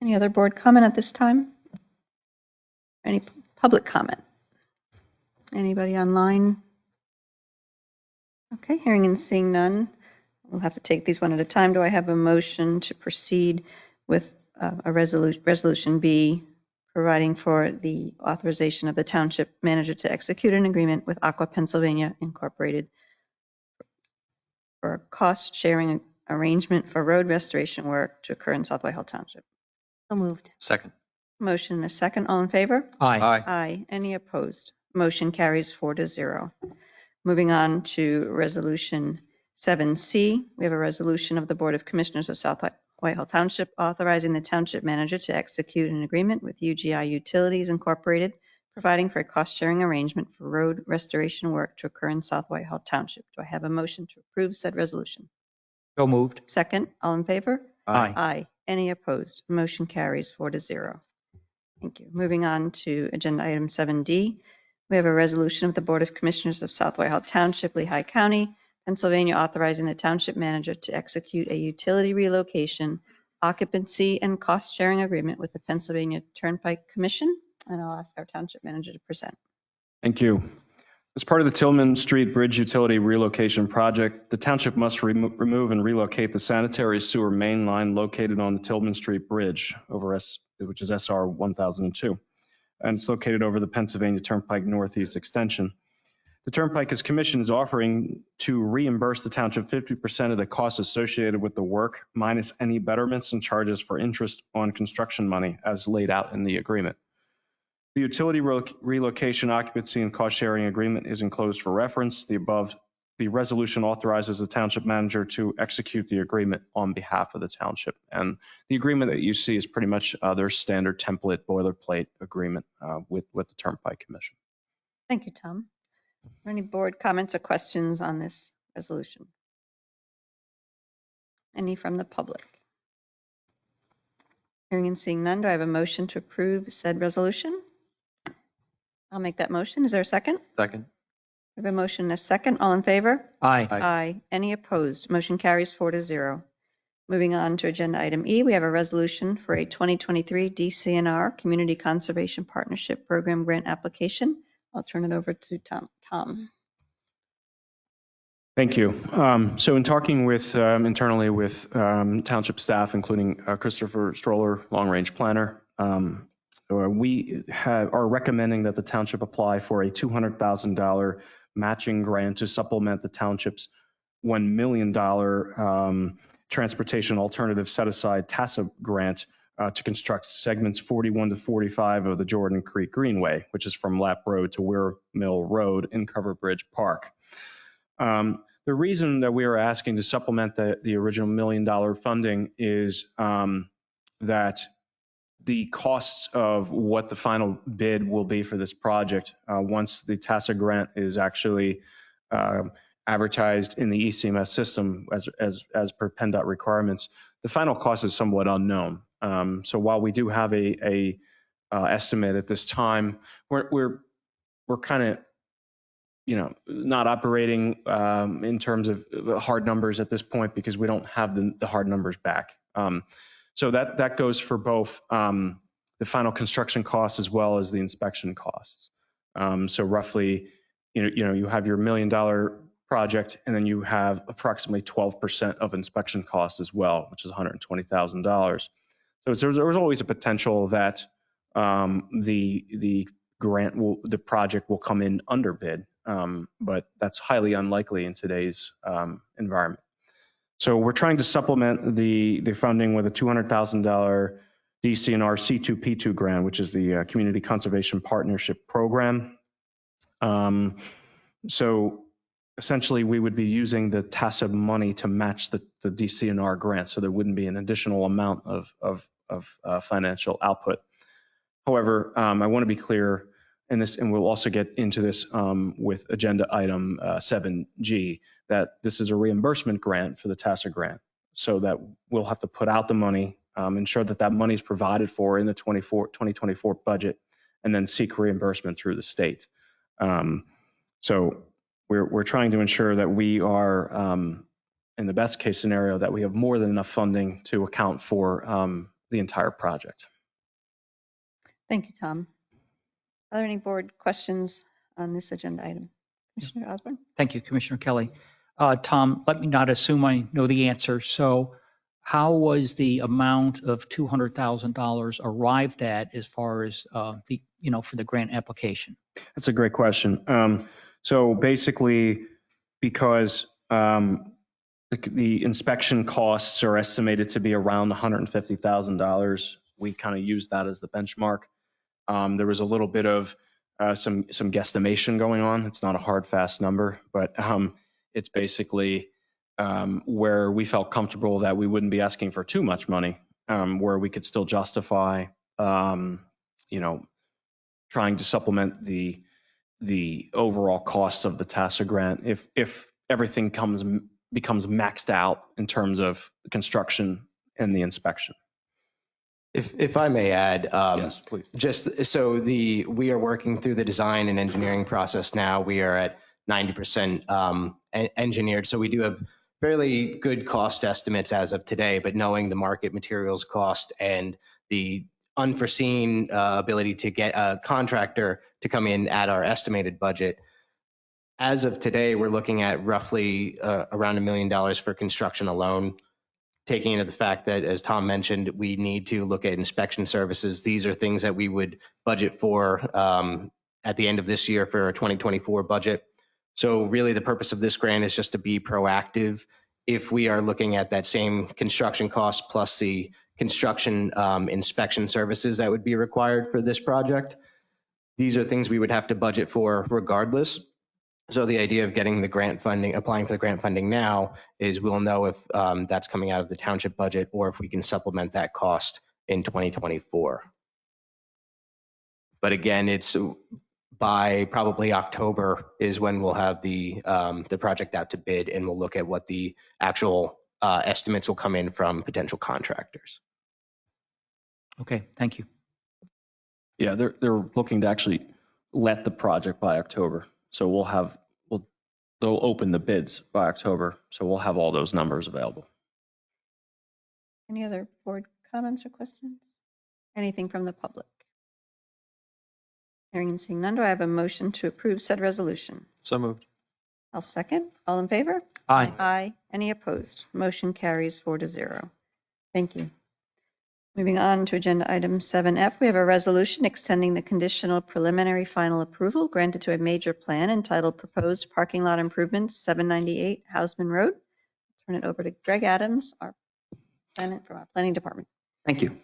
Any other board comment at this time? Any public comment? Anybody online? Okay, hearing and seeing none. We'll have to take these one at a time. Do I have a motion to proceed with a resolution B, providing for the authorization of the township manager to execute an agreement with Aqua Pennsylvania Incorporated for a cost-sharing arrangement for road restoration work to occur in South Whitehall Township? So moved. Second. Motion and a second. All in favor? Aye. Aye. Any opposed? Motion carries 4-0. Moving on to Resolution 7C, we have a resolution of the Board of Commissioners of South Whitehall Township authorizing the township manager to execute an agreement with UGI Utilities Incorporated, providing for a cost-sharing arrangement for road restoration work to occur in South Whitehall Township. Do I have a motion to approve said resolution? So moved. Second, all in favor? Aye. Aye. Any opposed? Motion carries 4-0. Thank you. Moving on to agenda item 7D. We have a resolution of the Board of Commissioners of South Whitehall Township, Lehigh County, Pennsylvania, authorizing the township manager to execute a utility relocation, occupancy, and cost-sharing agreement with the Pennsylvania Turnpike Commission. And I'll ask our township manager to present. Thank you. As part of the Tillman Street Bridge Utility Relocation Project, the township must remove and relocate the sanitary sewer main line located on the Tillman Street Bridge, which is SR 1002, and it's located over the Pennsylvania Turnpike Northeast Extension. The Turnpike's commission is offering to reimburse the township 50% of the costs associated with the work, minus any betterments and charges for interest on construction money as laid out in the agreement. The utility relocation, occupancy, and cost-sharing agreement is enclosed for reference. The resolution authorizes the township manager to execute the agreement on behalf of the township. And the agreement that you see is pretty much their standard template boilerplate agreement with the Turnpike Commission. Thank you, Tom. Are there any board comments or questions on this resolution? Any from the public? Hearing and seeing none, do I have a motion to approve said resolution? I'll make that motion. Is there a second? Second. We have a motion and a second. All in favor? Aye. Aye. Any opposed? Motion carries 4-0. Moving on to agenda item E, we have a resolution for a 2023 DCNR Community Conservation Partnership Program grant application. I'll turn it over to Tom. Thank you. So in talking with internally with township staff, including Christopher Stroller, long-range planner, we are recommending that the township apply for a $200,000 matching grant to supplement the township's $1 million transportation alternative set-aside TASA grant to construct segments 41 to 45 of the Jordan Creek Greenway, which is from Lap Road to Weir Mill Road in Cover Bridge Park. The reason that we are asking to supplement the original $1 million funding is that the costs of what the final bid will be for this project, once the TASA grant is actually advertised in the ECMS system as per PennDOT requirements, the final cost is somewhat unknown. So while we do have a estimate at this time, we're kind of not operating in terms of hard numbers at this point because we don't have the hard numbers back. So that goes for both the final construction costs as well as the inspection costs. So roughly, you have your $1 million project, and then you have approximately 12% of inspection costs as well, which is $120,000. So there's always a potential that the project will come in under bid, but that's highly unlikely in today's environment. So we're trying to supplement the funding with a $200,000 DCNR C2P2 grant, which is the Community Conservation Partnership Program. So essentially, we would be using the TASA money to match the DCNR grant, so there wouldn't be an additional amount of financial output. However, I want to be clear in this, and we'll also get into this with agenda item 7G, that this is a reimbursement grant for the TASA grant, so that we'll have to put out the money, ensure that money is provided for in the 2024 budget, and then seek reimbursement through the state. So we're trying to ensure that we are in the best case scenario, that we have more than enough funding to account for the entire project. Thank you, Tom. Are there any board questions on this agenda item? Commissioner Osborne? Thank you, Commissioner Kelly. Tom, let me not assume I know the answer. So how was the amount of $200,000 arrived at as far as for the grant application? That's a great question. So basically, because the inspection costs are estimated to be around $150,000, we kind of use that as the benchmark. There was a little bit of some guesstimation going on. It's not a hard, fast number, but it's basically where we felt comfortable that we wouldn't be asking for too much money, where we could still justify, trying to supplement the overall costs of the TASA grant if everything becomes maxed out in terms of construction and the inspection. If I may add, Yes, please. just so we are working through the design and engineering process now. We are at 90% engineered, so we do have fairly good cost estimates as of today. But knowing the market materials cost and the unforeseen ability to get a contractor to come in at our estimated budget, as of today, we're looking at roughly around $1 million for construction alone. Taking into the fact that, as Tom mentioned, we need to look at inspection services. These are things that we would budget for at the end of this year for our 2024 budget. So really the purpose of this grant is just to be proactive. If we are looking at that same construction cost plus the construction inspection services that would be required for this project, these are things we would have to budget for regardless. So the idea of getting the grant funding, applying for the grant funding now, is we'll know if that's coming out of the township budget or if we can supplement that cost in 2024. But again, it's by probably October is when we'll have the project out to bid, and we'll look at what the actual estimates will come in from potential contractors. Okay, thank you. Yeah, they're looking to actually let the project by October. So they'll open the bids by October. So we'll have all those numbers available. Any other board comments or questions? Anything from the public? Hearing and seeing none, do I have a motion to approve said resolution? So moved. I'll second. All in favor? Aye. Aye. Any opposed? Motion carries 4-0. Thank you. Moving on to agenda item 7F, we have a resolution extending the conditional preliminary final approval granted to a major plan entitled Proposed Parking Lot Improvements, 798 Houseman Road. Turn it over to Greg Adams, our planner from our planning department. Thank you.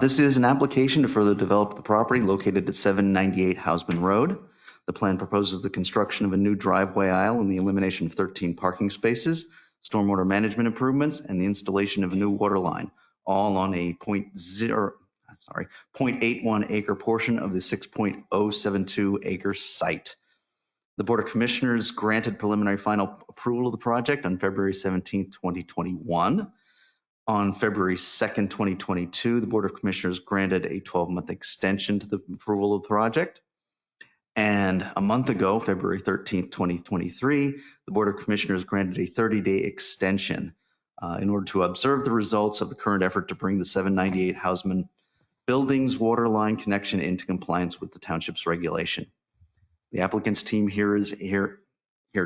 This is an application to further develop the property located at 798 Houseman Road. The plan proposes the construction of a new driveway aisle and the elimination of 13 parking spaces, stormwater management improvements, and the installation of a new water line, all on a 0.81 acre portion of the 6.072 acre site. The Board of Commissioners granted preliminary final approval of the project on February 17, 2021. On February 2nd, 2022, the Board of Commissioners granted a 12-month extension to the approval of the project. And a month ago, February 13th, 2023, the Board of Commissioners granted a 30-day extension in order to observe the results of the current effort to bring the 798 Houseman building's water line connection into compliance with the township's regulation. The applicant's team is here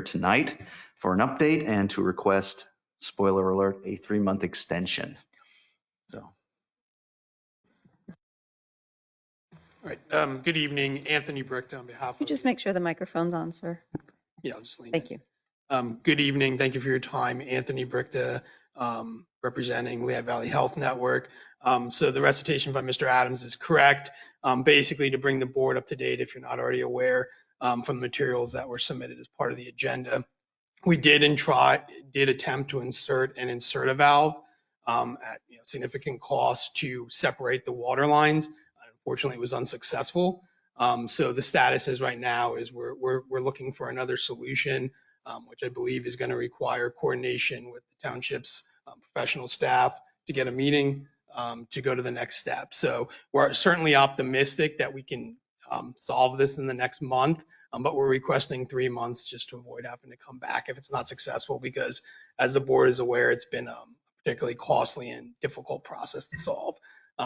tonight for an update and to request, spoiler alert, a 3-month extension. So. All right. Good evening, Anthony Bricht on behalf Could you of. just make sure the microphone's on, sir? Yeah, I'll just lean Thank in. you. Good evening. Thank you for your time. Anthony Bricht, representing Lehigh Valley Health Network. So the recitation by Mr. Adams is correct. Basically, to bring the board up to date, if you're not already aware, from the materials that were submitted as part of the agenda, we did attempt to insert an inserter valve at significant cost to separate the water lines. Unfortunately, it was unsuccessful. So the status is right now is we're looking for another solution, which I believe is going to require coordination with the township's professional staff to get a meeting to go to the next step. So we're certainly optimistic that we can solve this in the next month. But we're requesting 3 months just to avoid having to come back if it's not successful, because as the board is aware, it's been a particularly costly and difficult process to solve.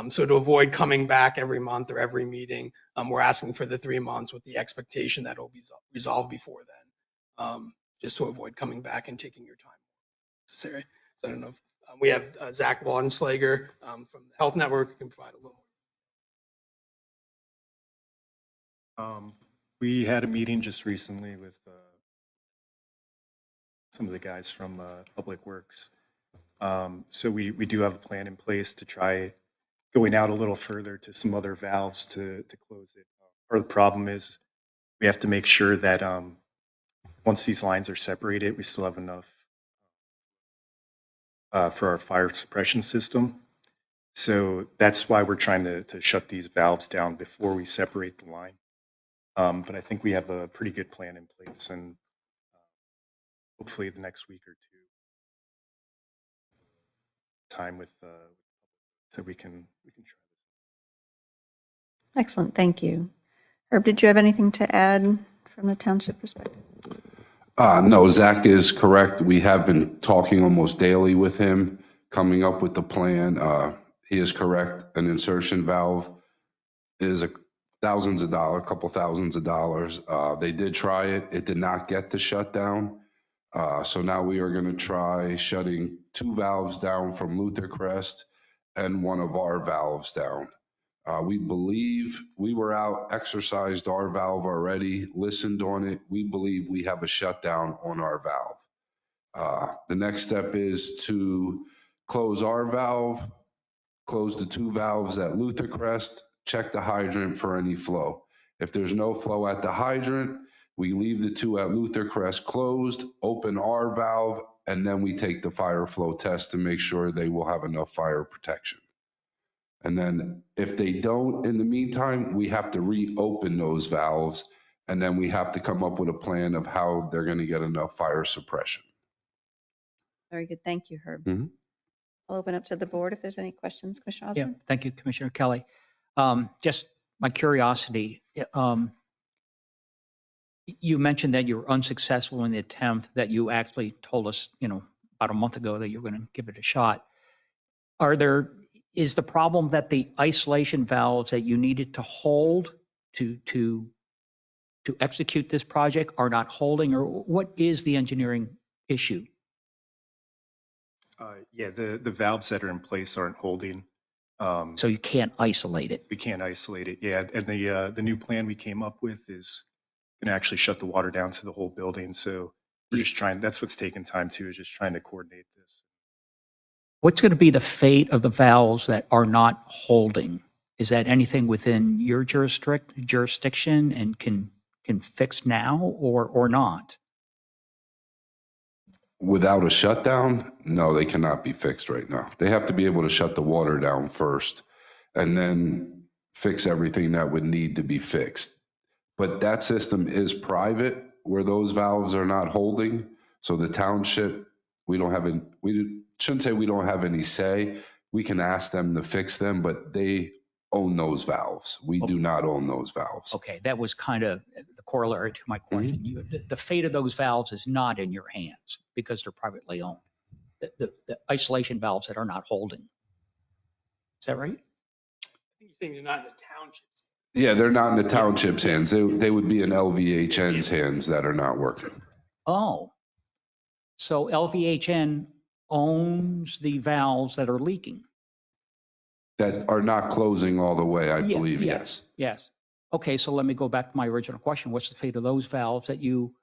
So to avoid coming back every month or every meeting, we're asking for the 3 months with the expectation that it'll be resolved before then, just to avoid coming back and taking your time necessary. So I don't know if we have Zach Laudenslager from the Health Network who can provide a little. We had a meeting just recently with some of the guys from Public Works. So we do have a plan in place to try going out a little further to some other valves to close it. Part of the problem is we have to make sure that once these lines are separated, we still have enough for our fire suppression system. So that's why we're trying to shut these valves down before we separate the line. But I think we have a pretty good plan in place, and hopefully the next week or two, time with so we can try this. Excellent, thank you. Herb, did you have anything to add from the township perspective? No, Zach is correct. We have been talking almost daily with him, coming up with the plan. He is correct. An insertion valve is thousands of dollars, a couple thousands of dollars. They did try it. It did not get the shutdown. So now we are going to try shutting 2 valves down from Luther Crest and one of our valves down. We believe we were out, exercised our valve already, listened on it. We believe we have a shutdown on our valve. The next step is to close our valve, close the 2 valves at Luther Crest, check the hydrant for any flow. If there's no flow at the hydrant, we leave the 2 at Luther Crest closed, open our valve, and then we take the fire flow test to make sure they will have enough fire protection. And then if they don't, in the meantime, we have to reopen those valves, and then we have to come up with a plan of how they're going to get enough fire suppression. Very good, thank you, Herb. Mhm. I'll open up to the board if there's any questions. Commissioner Yeah, Osborne? thank you, Commissioner Kelly. Just my curiosity, you mentioned that you were unsuccessful in the attempt that you actually told us, about a month ago that you were going to give it a shot. Is the problem that the isolation valves that you needed to hold to execute this project are not holding, or what is the engineering issue? Yeah, the valves that are in place aren't holding. So you can't isolate it. We can't isolate it. Yeah, and the new plan we came up with is going to actually shut the water down to the whole building. So we're just trying. That's what's taking time too, is just trying to coordinate this. What's going to be the fate of the valves that are not holding? Is that anything within your jurisdiction and can fix now or not? Without a shutdown, no, they cannot be fixed right now. They have to be able to shut the water down first and then fix everything that would need to be fixed. But that system is private where those valves are not holding. So the township, we shouldn't say we don't have any say. We can ask them to fix them, but they own those valves. We do not own those valves. Okay, that was kind of the corollary to my question. The fate of those valves is not in your hands because they're privately owned. The isolation valves that are not holding. Is that right? I think you're saying they're not in the townships. Yeah, they're not in the township's hands. They would be in LVHN's hands that are not working. Oh, so LVHN owns the valves that are leaking. That are not closing all the way, I believe, yes. Yes. Okay, so let me go back to my original question. What's the fate of those valves that you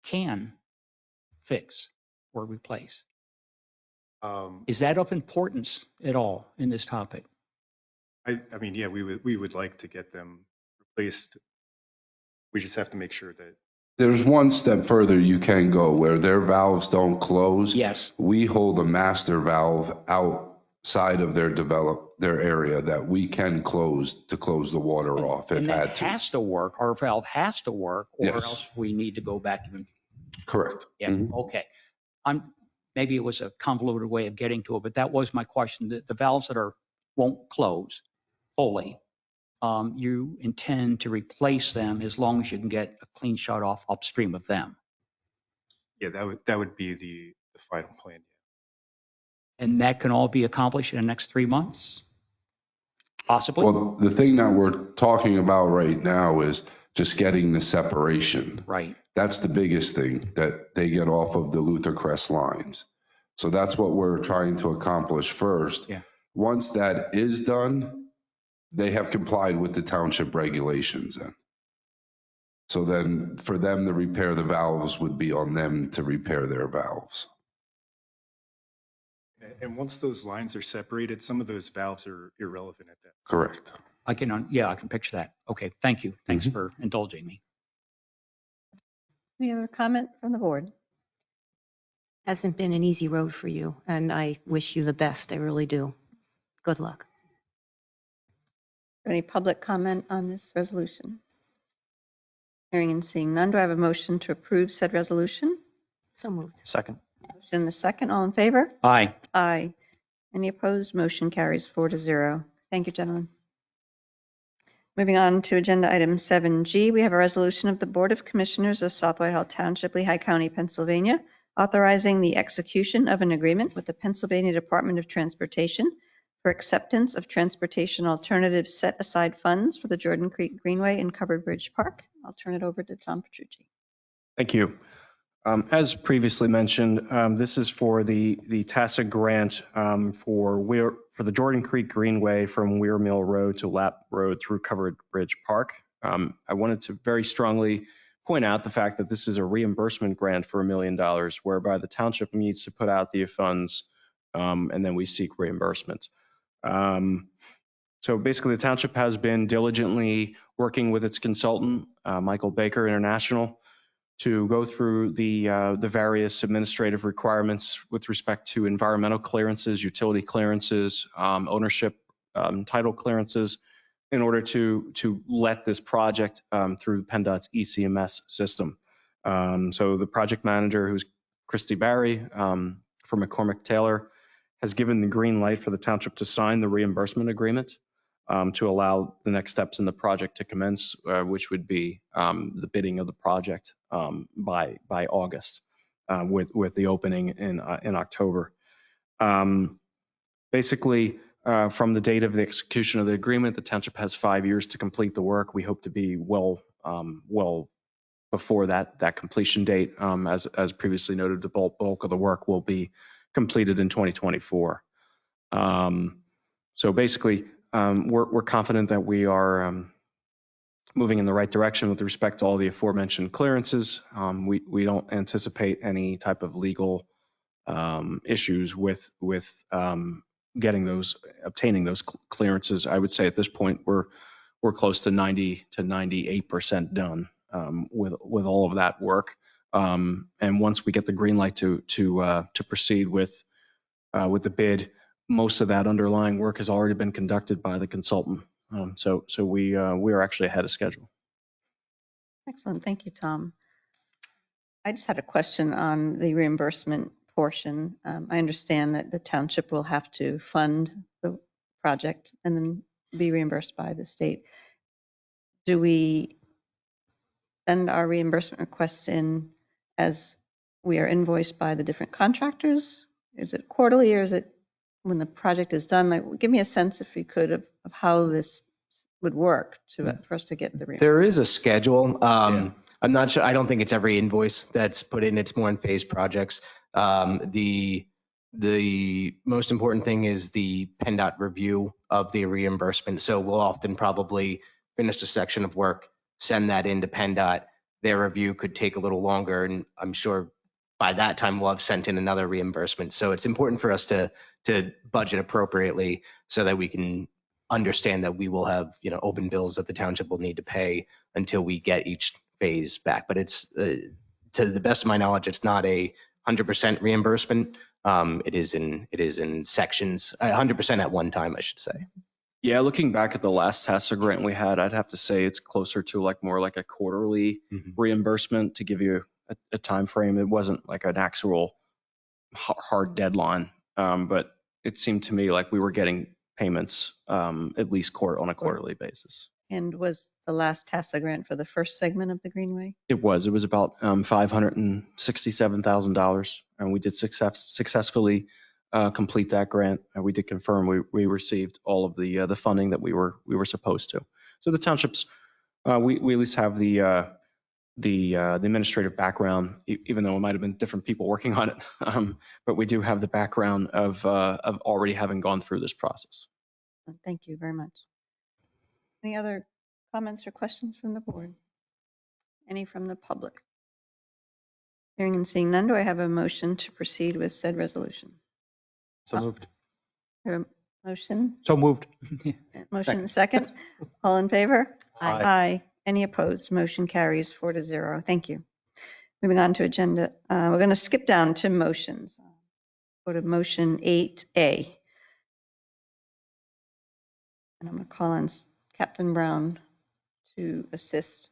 can fix or replace? Is that of importance at all in this topic? I mean, yeah, we would like to get them replaced. We just have to make sure that. There's one step further you can go where their valves don't close. Yes. We hold a master valve outside of their area that we can close to close the water off if And had that to. has to work, our valve has to work, or Yes. else we need to go back and. Correct. Yeah, okay. Maybe it was a convoluted way of getting to it, but that was my question. The valves that won't close fully, you intend to replace them as long as you can get a clean shut off upstream of them. Yeah, that would be the final plan. And that can all be accomplished in the next 3 months? Possibly? Well, the thing that we're talking about right now is just getting the separation. Right. That's the biggest thing, that they get off of the Luther Crest lines. So that's what we're trying to accomplish first. Yeah. Once that is done, they have complied with the township regulations then. So then for them to repair the valves would be on them to repair their valves. And once those lines are separated, some of those valves are irrelevant at that. Correct. I can picture that. Okay, thank you. Thanks for indulging me. Any other comment from the board? Hasn't been an easy road for you, and I wish you the best. I really do. Good luck. Any public comment on this resolution? Hearing and seeing none, do I have a motion to approve said resolution? So moved. Second. Motion and the second, all in favor? Aye. Aye. Any opposed? Motion carries 4-0. Thank you, gentlemen. Moving on to agenda item 7G, we have a resolution of the Board of Commissioners of South Whitehall Township, Lehigh County, Pennsylvania, authorizing the execution of an agreement with the Pennsylvania Department of Transportation for acceptance of transportation alternatives set aside funds for the Jordan Creek Greenway and Covered Bridge Park. I'll turn it over to Tom Petrucci. Thank you. As previously mentioned, this is for the TASA grant for the Jordan Creek Greenway from Weir Mill Road to Lapp Road through Covered Bridge Park. I wanted to very strongly point out the fact that this is a reimbursement grant for $1 million, whereby the township needs to put out the funds and then we seek reimbursement. So basically, the township has been diligently working with its consultant, Michael Baker International, to go through the various administrative requirements with respect to environmental clearances, utility clearances, ownership, title clearances, in order to let this project through PennDOT's ECMS system. So the project manager, who's Christy Barry from McCormick Taylor, has given the green light for the township to sign the reimbursement agreement to allow the next steps in the project to commence, which would be the bidding of the project by August, with the opening in October. Basically, from the date of the execution of the agreement, the township has 5 years to complete the work. We hope to be well before that completion date. As previously noted, the bulk of the work will be completed in 2024. So basically, we're confident that we are moving in the right direction with respect to all the aforementioned clearances. We don't anticipate any type of legal issues with obtaining those clearances. I would say at this point we're close to 90 to 98% done with all of that work. And once we get the green light to proceed with the bid, most of that underlying work has already been conducted by the consultant. So we are actually ahead of schedule. Excellent. Thank you, Tom. I just had a question on the reimbursement portion. I understand that the township will have to fund the project and then be reimbursed by the state. Do we send our reimbursement requests in as we are invoiced by the different contractors? Is it quarterly or is it when the project is done? Like, give me a sense, if you could, of how this would work for us to get the reimbursement. There is a schedule. I'm not sure. I don't think it's every invoice that's put in. It's more in phase projects. The most important thing is the PennDOT review of the reimbursement. So we'll often probably finish a section of work, send that into PennDOT. Their review could take a little longer, and I'm sure by that time we'll have sent in another reimbursement. So it's important for us to budget appropriately so that we can understand that we will have open bills that the township will need to pay until we get each phase back. But it's to the best of my knowledge, it's not a 100% reimbursement. It is in sections, 100% at one time, I should say. Yeah, looking back at the last TASA grant we had, I'd have to say it's closer to more like a quarterly reimbursement to give you a time frame. It wasn't like an actual hard deadline, but it seemed to me like we were getting payments at least on a quarterly basis. And was the last TASA grant for the first segment of the Greenway? It was about $567,000, and we did successfully complete that grant. And we did confirm we received all of the funding that we were supposed to. So the townships, we at least have the administrative background, even though it might have been different people working on it. But we do have the background of already having gone through this process. Thank you very much. Any other comments or questions from the board? Any from the public? Hearing and seeing none, do I have a motion to proceed with said resolution? So moved. Or a motion? So moved. Motion second. All in favor? Aye. Aye. Any opposed? Motion carries 4-0. Thank you. Moving on to agenda, we're going to skip down to motions. Go to motion 8A. And I'm going to call on Captain Brown to assist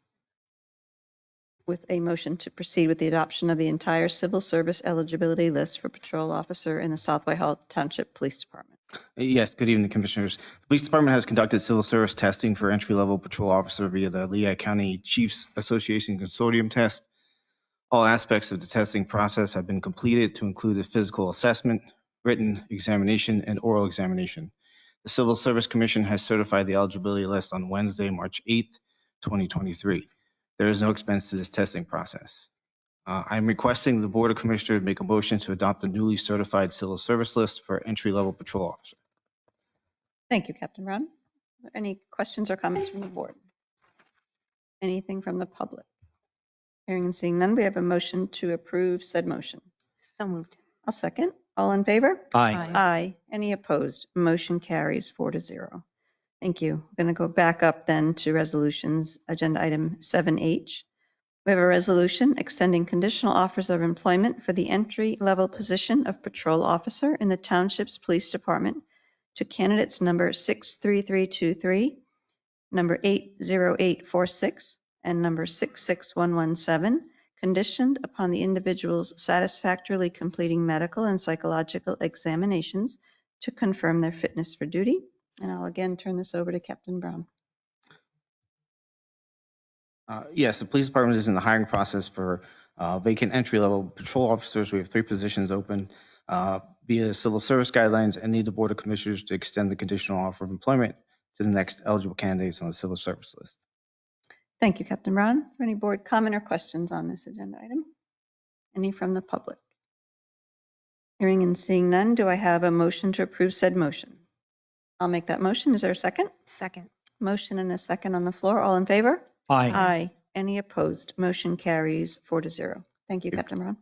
with a motion to proceed with the adoption of the entire civil service eligibility list for patrol officer in the South Whitehall Township Police Department. Yes, good evening, Commissioners. The Police Department has conducted civil service testing for entry-level patrol officer via the Lehigh County Chiefs Association Consortium test. All aspects of the testing process have been completed to include a physical assessment, written examination, and oral examination. The Civil Service Commission has certified the eligibility list on Wednesday, March 8th, 2023. There is no expense to this testing process. I'm requesting the Board of Commissioners make a motion to adopt the newly certified civil service list for entry-level patrol officer. Thank you, Captain Brown. Are there any questions or comments from the board? Anything from the public? Hearing and seeing none, we have a motion to approve said motion. So moved. I'll second. All in favor? Aye. Aye. Any opposed? Motion carries 4-0. Thank you. I'm going to go back up then to resolutions, agenda item 7H. We have a resolution extending conditional offers of employment for the entry-level position of patrol officer in the Township's Police Department to candidates number 63323, number 80846, and number 66117, conditioned upon the individuals satisfactorily completing medical and psychological examinations to confirm their fitness for duty. And I'll again turn this over to Captain Brown. Yes, the police department is in the hiring process for vacant entry-level patrol officers. We have 3 positions open via civil service guidelines and need the Board of Commissioners to extend the conditional offer of employment to the next eligible candidates on the civil service list. Thank you, Captain Brown. Is there any board comment or questions on this agenda item? Any from the public? Hearing and seeing none, do I have a motion to approve said motion? I'll make that motion. Is there a second? Second. Motion and a second on the floor. All in favor? Aye. Aye. Any opposed? Motion carries 4-0. Thank you, Captain Brown.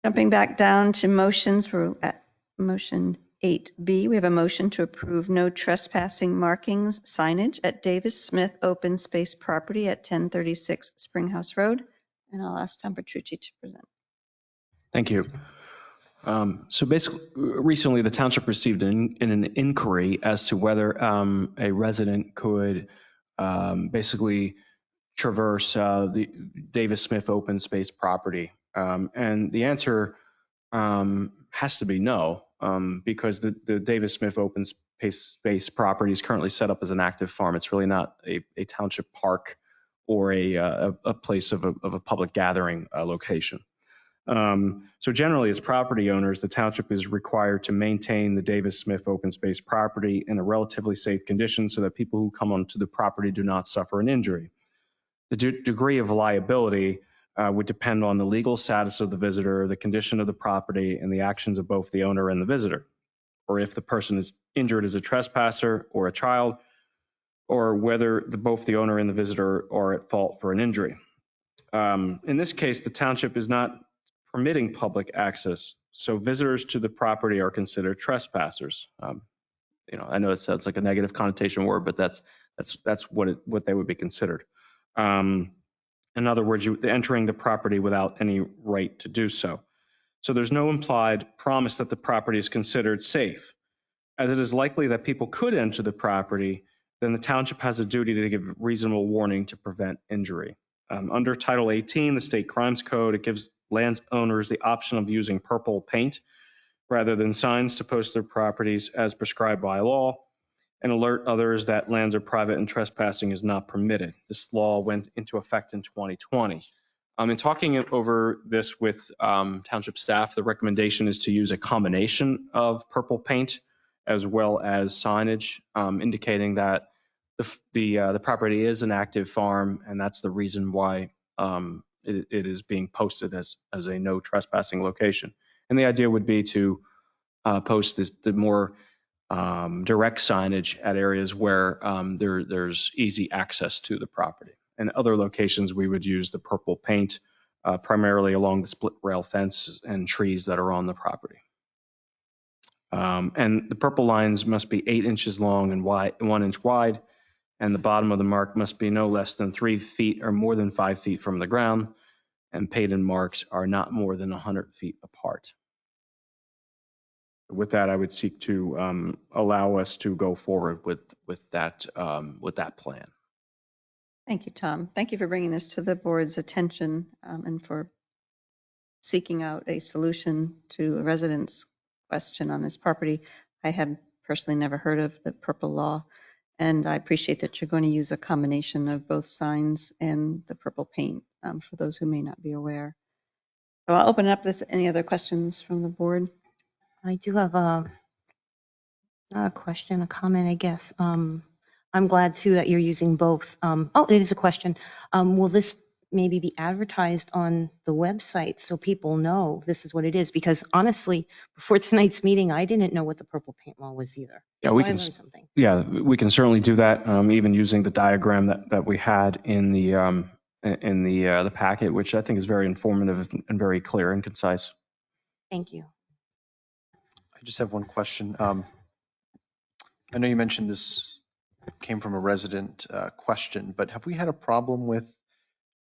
Jumping back down to motions, we're at motion 8B. We have a motion to approve no trespassing markings signage at Davis Smith Open Space Property at 1036 Springhouse Road. And I'll ask Tom Petrucci to present. Thank you. So basically, recently the township received an inquiry as to whether a resident could basically traverse the Davis Smith open space property. And the answer has to be no, because the Davis Smith open space property is currently set up as an active farm. It's really not a township park or a place of a public gathering location. So generally, as property owners, the township is required to maintain the Davis Smith open space property in a relatively safe condition so that people who come onto the property do not suffer an injury. The degree of liability would depend on the legal status of the visitor, the condition of the property, and the actions of both the owner and the visitor, or if the person is injured as a trespasser or a child, or whether both the owner and the visitor are at fault for an injury. In this case, the township is not permitting public access, so visitors to the property are considered trespassers. I know it sounds like a negative connotation word, but that's what they would be considered. In other words, you're entering the property without any right to do so. So there's no implied promise that the property is considered safe. As it is likely that people could enter the property, then the township has a duty to give reasonable warning to prevent injury. Under Title 18, the State Crimes Code, it gives landowners the option of using purple paint rather than signs to post their properties as prescribed by law. and alert others that lands are private and trespassing is not permitted. This law went into effect in 2020. In talking over this with township staff, the recommendation is to use a combination of purple paint as well as signage indicating that the property is an active farm, and that's the reason why it is being posted as a no trespassing location. And the idea would be to post the more direct signage at areas where there's easy access to the property. And other locations, we would use the purple paint, primarily along the split rail fence and trees that are on the property. And the purple lines must be 8 inches long and 1 inch wide, and the bottom of the mark must be no less than 3 feet or more than 5 feet from the ground, and painted marks are not more than 100 feet apart. With that, I would seek to allow us to go forward with that plan. Thank you, Tom. Thank you for bringing this to the board's attention and for seeking out a solution to a resident's question on this property. I had personally never heard of the purple law, and I appreciate that you're going to use a combination of both signs and the purple paint for those who may not be aware. So I'll open it up to any other questions from the board. I do have a question, a comment, I guess. I'm glad too that you're using both. Oh, it is a question. Will this maybe be advertised on the website so people know this is what it is? Because honestly, before tonight's meeting, I didn't know what the purple paint law was either. Yeah, So we I can. learned something. Yeah, we can certainly do that. Even using the diagram that we had in the packet, which I think is very informative and very clear and concise. Thank you. I just have one question. I know you mentioned this came from a resident question, but have we had a problem with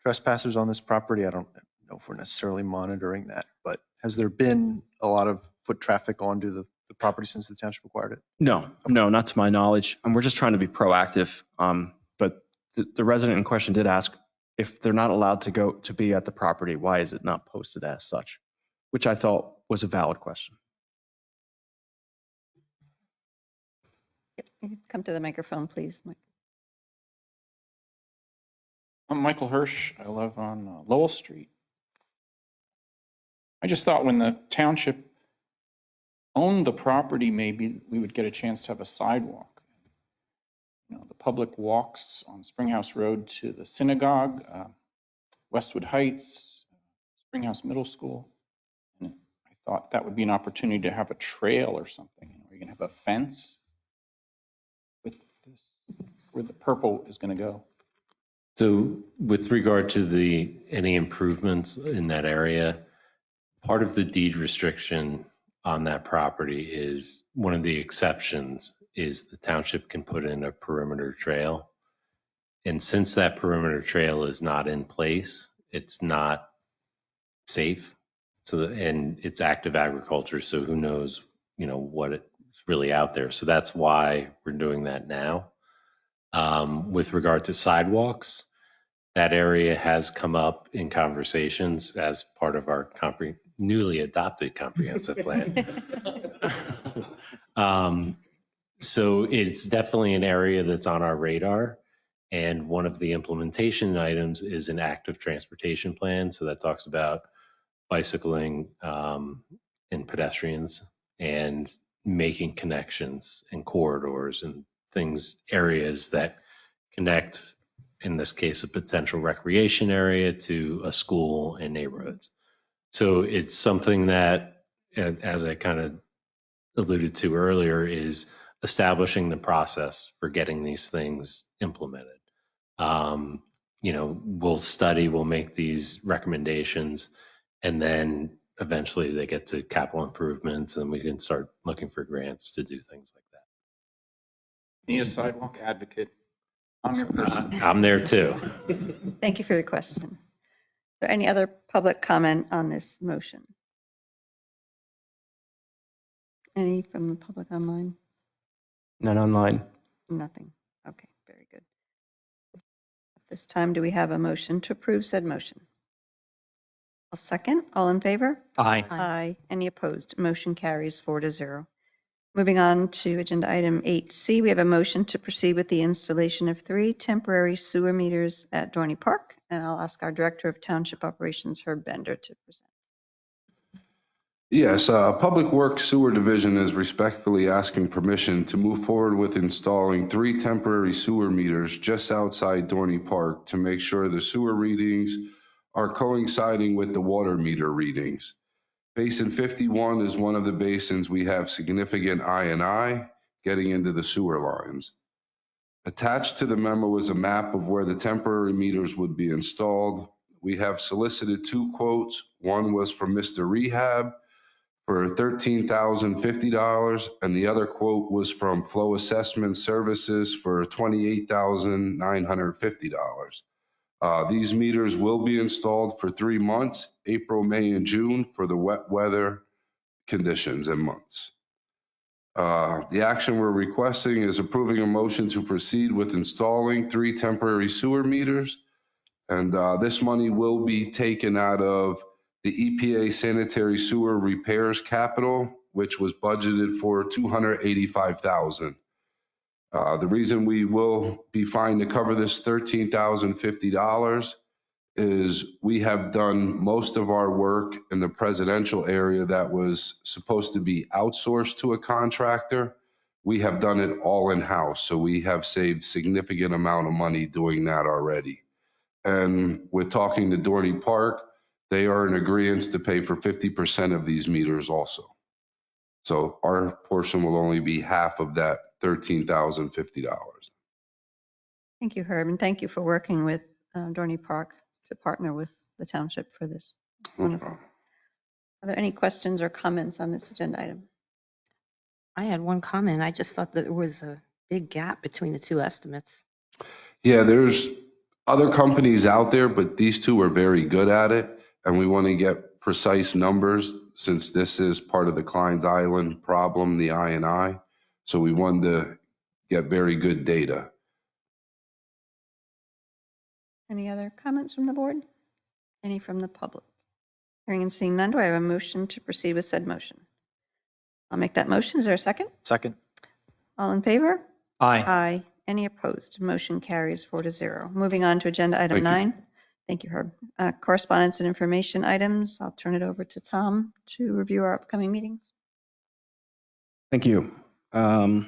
trespassers on this property? I don't know if we're necessarily monitoring that, but has there been a lot of foot traffic onto the property since the township acquired it? No, not to my knowledge. And we're just trying to be proactive. But the resident in question did ask if they're not allowed to be at the property, why is it not posted as such? Which I thought was a valid question. You can come to the microphone, please. I'm Michael Hirsch. I live on Lowell Street. I just thought when the township owned the property, maybe we would get a chance to have a sidewalk. You know, the public walks on Springhouse Road to the synagogue, Westwood Heights, Springhouse Middle School. And I thought that would be an opportunity to have a trail or something. Are you going to have a fence with this, where the purple is going to go? So with regard to any improvements in that area, part of the deed restriction on that property is one of the exceptions is the township can put in a perimeter trail. And since that perimeter trail is not in place, it's not safe. So, and it's active agriculture. So who knows, what it's really out there. So that's why we're doing that now. With regard to sidewalks, that area has come up in conversations as part of our newly adopted comprehensive plan. So it's definitely an area that's on our radar. And one of the implementation items is an active transportation plan. So that talks about bicycling and pedestrians and making connections and corridors and areas that connect, in this case, a potential recreation area to a school and neighborhoods. So it's something that, as I kind of alluded to earlier, is establishing the process for getting these things implemented. We'll make these recommendations, and then eventually they get to capital improvements, and we can start looking for grants to do things like that. Need a sidewalk advocate. I'm your person. I'm there too. Thank you for your question. Is there any other public comment on this motion? Any from the public online? None online. Nothing. Okay, very good. At this time, do we have a motion to approve said motion? I'll second. All in favor? Aye. Aye. Any opposed? Motion carries 4-0. Moving on to agenda item 8C, we have a motion to proceed with the installation of 3 temporary sewer meters at Dorney Park. And I'll ask our Director of Township Operations, Herb Bender, to present. Yes, Public Works Sewer Division is respectfully asking permission to move forward with installing 3 temporary sewer meters just outside Dorney Park to make sure the sewer readings are coinciding with the water meter readings. Basin 51 is one of the basins we have significant I&I getting into the sewer lines. Attached to the memo is a map of where the temporary meters would be installed. We have solicited 2 quotes. One was from Mr. Rehab for $13,050, and the other quote was from Flow Assessment Services for $28,950. These meters will be installed for 3 months, April, May, and June, for the wet weather conditions and months. The action we're requesting is approving a motion to proceed with installing 3 temporary sewer meters. And this money will be taken out of the EPA sanitary sewer repairs capital, which was budgeted for $285,000. The reason we will be fine to cover this $13,050 is we have done most of our work in the presidential area that was supposed to be outsourced to a contractor. We have done it all in-house, so we have saved significant amount of money doing that already. And with talking to Dorney Park, they are in agreement to pay for 50% of these meters also. So our portion will only be half of that $13,050. Thank you, Herb, and thank you for working with Dorney Park to partner with the township for this. Wonderful. Are there any questions or comments on this agenda item? I had one comment. I just thought that there was a big gap between the 2 estimates. Yeah, there's other companies out there, but these 2 are very good at it. And we want to get precise numbers since this is part of the Klein's Island problem, the I&I. So we wanted to get very good data. Any other comments from the board? Any from the public? Hearing and seeing none, do I have a motion to proceed with said motion? I'll make that motion. Is there a second? Second. All in favor? Aye. Aye. Any opposed? Motion carries 4-0. Moving on to agenda item 9. Thank you, Herb. Correspondence and information items. I'll turn it over to Tom to review our upcoming meetings. Thank you. Sorry.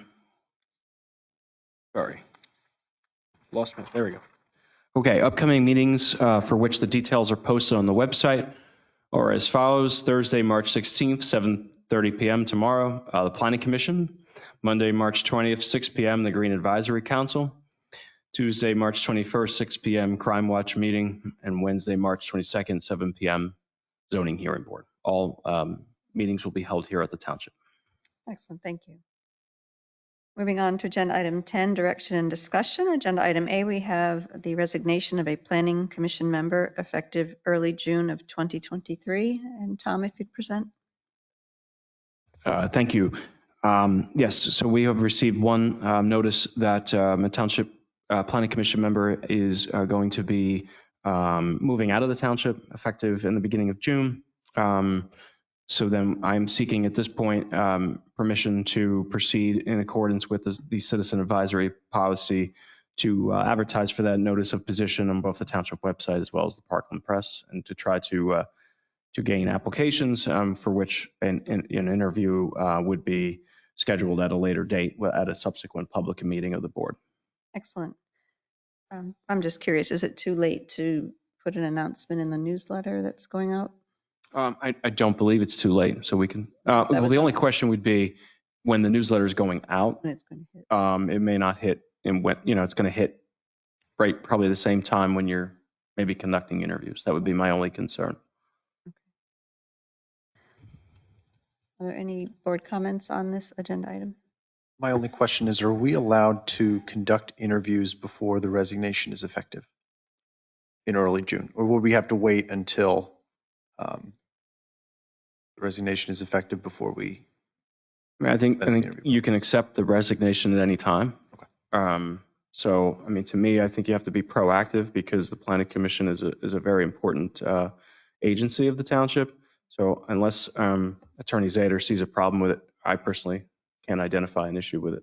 Lost my, there we go. Okay, upcoming meetings for which the details are posted on the website are as follows. Thursday, March 16th, 7:30 p.m. tomorrow, the Planning Commission. Monday, March 20th, 6 p.m., the Green Advisory Council. Tuesday, March 21st, 6 p.m., Crime Watch meeting. And Wednesday, March 22nd, 7 p.m., Zoning Hearing Board. All meetings will be held here at the Township. Excellent, thank you. Moving on to agenda item 10, direction and discussion. Agenda item A, we have the resignation of a planning commission member effective early June of 2023. And Tom, if you'd present. Thank you. Yes, so we have received one notice that a Township Planning Commission member is going to be moving out of the Township effective in the beginning of June. So then I'm seeking at this point permission to proceed in accordance with the citizen advisory policy to advertise for that notice of position on both the Township website as well as the Parkland Press, and to try to gain applications for which an interview would be scheduled at a later date at a subsequent public meeting of the board. Excellent. I'm just curious, is it too late to put an announcement in the newsletter that's going out? I don't believe it's too late, so we can. Well, the only question would be when the newsletter is going out. When it's going to hit. It may not hit in when it's going to hit right probably the same time when you're maybe conducting interviews. That would be my only concern. Okay. Are there any board comments on this agenda item? My only question is, are we allowed to conduct interviews before the resignation is effective in early June? Or will we have to wait until the resignation is effective before we? I think you can accept the resignation at any time. Okay. So, I mean, to me, I think you have to be proactive because the Planning Commission is a very important agency of the Township. So unless Attorney Zader sees a problem with it, I personally can't identify an issue with it.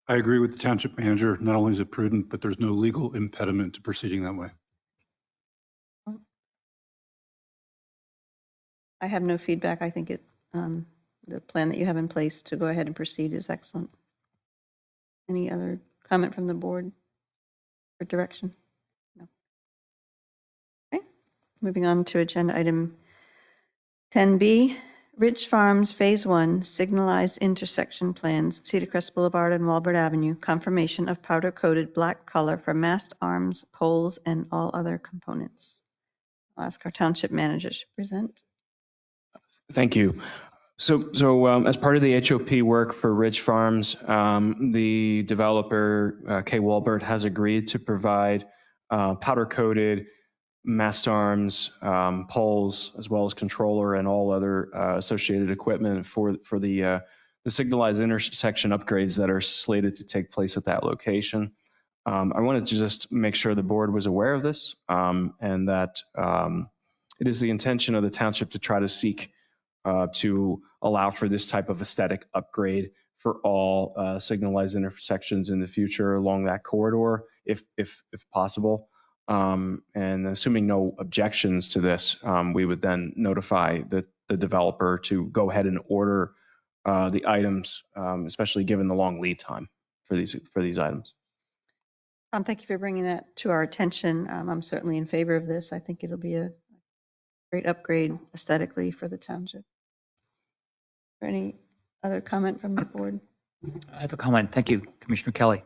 I agree with the township manager. Not only is it prudent, but there's no legal impediment to proceeding that way. I have no feedback. I think the plan that you have in place to go ahead and proceed is excellent. Any other comment from the board or direction? No. Okay, moving on to agenda item 10B, Ridge Farms Phase 1 Signalized Intersection Plans, Cedar Crest Boulevard and Walbert Avenue, confirmation of powder-coated black color for mast arms, poles, and all other components. I'll ask our township manager to present. Thank you. So as part of the HOP work for Ridge Farms, the developer, Kay Walbert, has agreed to provide powder-coated mast arms, poles, as well as controller and all other associated equipment for the signalized intersection upgrades that are slated to take place at that location. I wanted to just make sure the board was aware of this and that it is the intention of the township to try to seek to allow for this type of aesthetic upgrade for all signalized intersections in the future along that corridor, if possible. And assuming no objections to this, we would then notify the developer to go ahead and order the items, especially given the long lead time for these items. Thank you for bringing that to our attention. I'm certainly in favor of this. I think it'll be a great upgrade aesthetically for the township. Any other comment from the board? I have a comment. Thank you, Commissioner Kelly.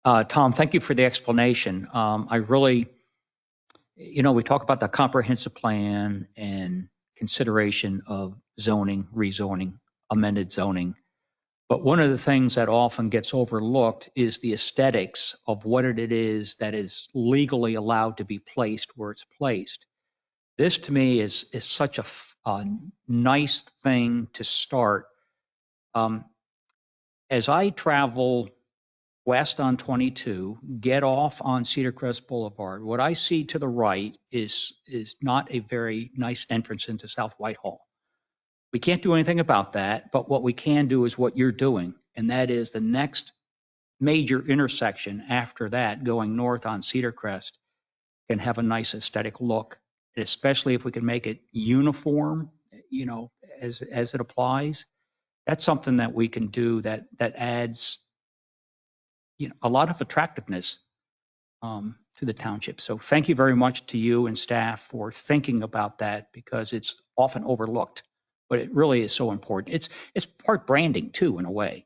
Tom, thank you for the explanation. I really, we talk about the comprehensive plan and consideration of zoning, rezoning, amended zoning. But one of the things that often gets overlooked is the aesthetics of what it is that is legally allowed to be placed where it's placed. This to me is such a nice thing to start. As I travel west on 22, get off on Cedar Crest Boulevard, what I see to the right is not a very nice entrance into South Whitehall. We can't do anything about that, but what we can do is what you're doing, and that is the next major intersection after that going north on Cedar Crest can have a nice aesthetic look, especially if we can make it uniform, as it applies. That's something that we can do that adds a lot of attractiveness to the township. So thank you very much to you and staff for thinking about that, because it's often overlooked, but it really is so important. It's part branding too, in a way,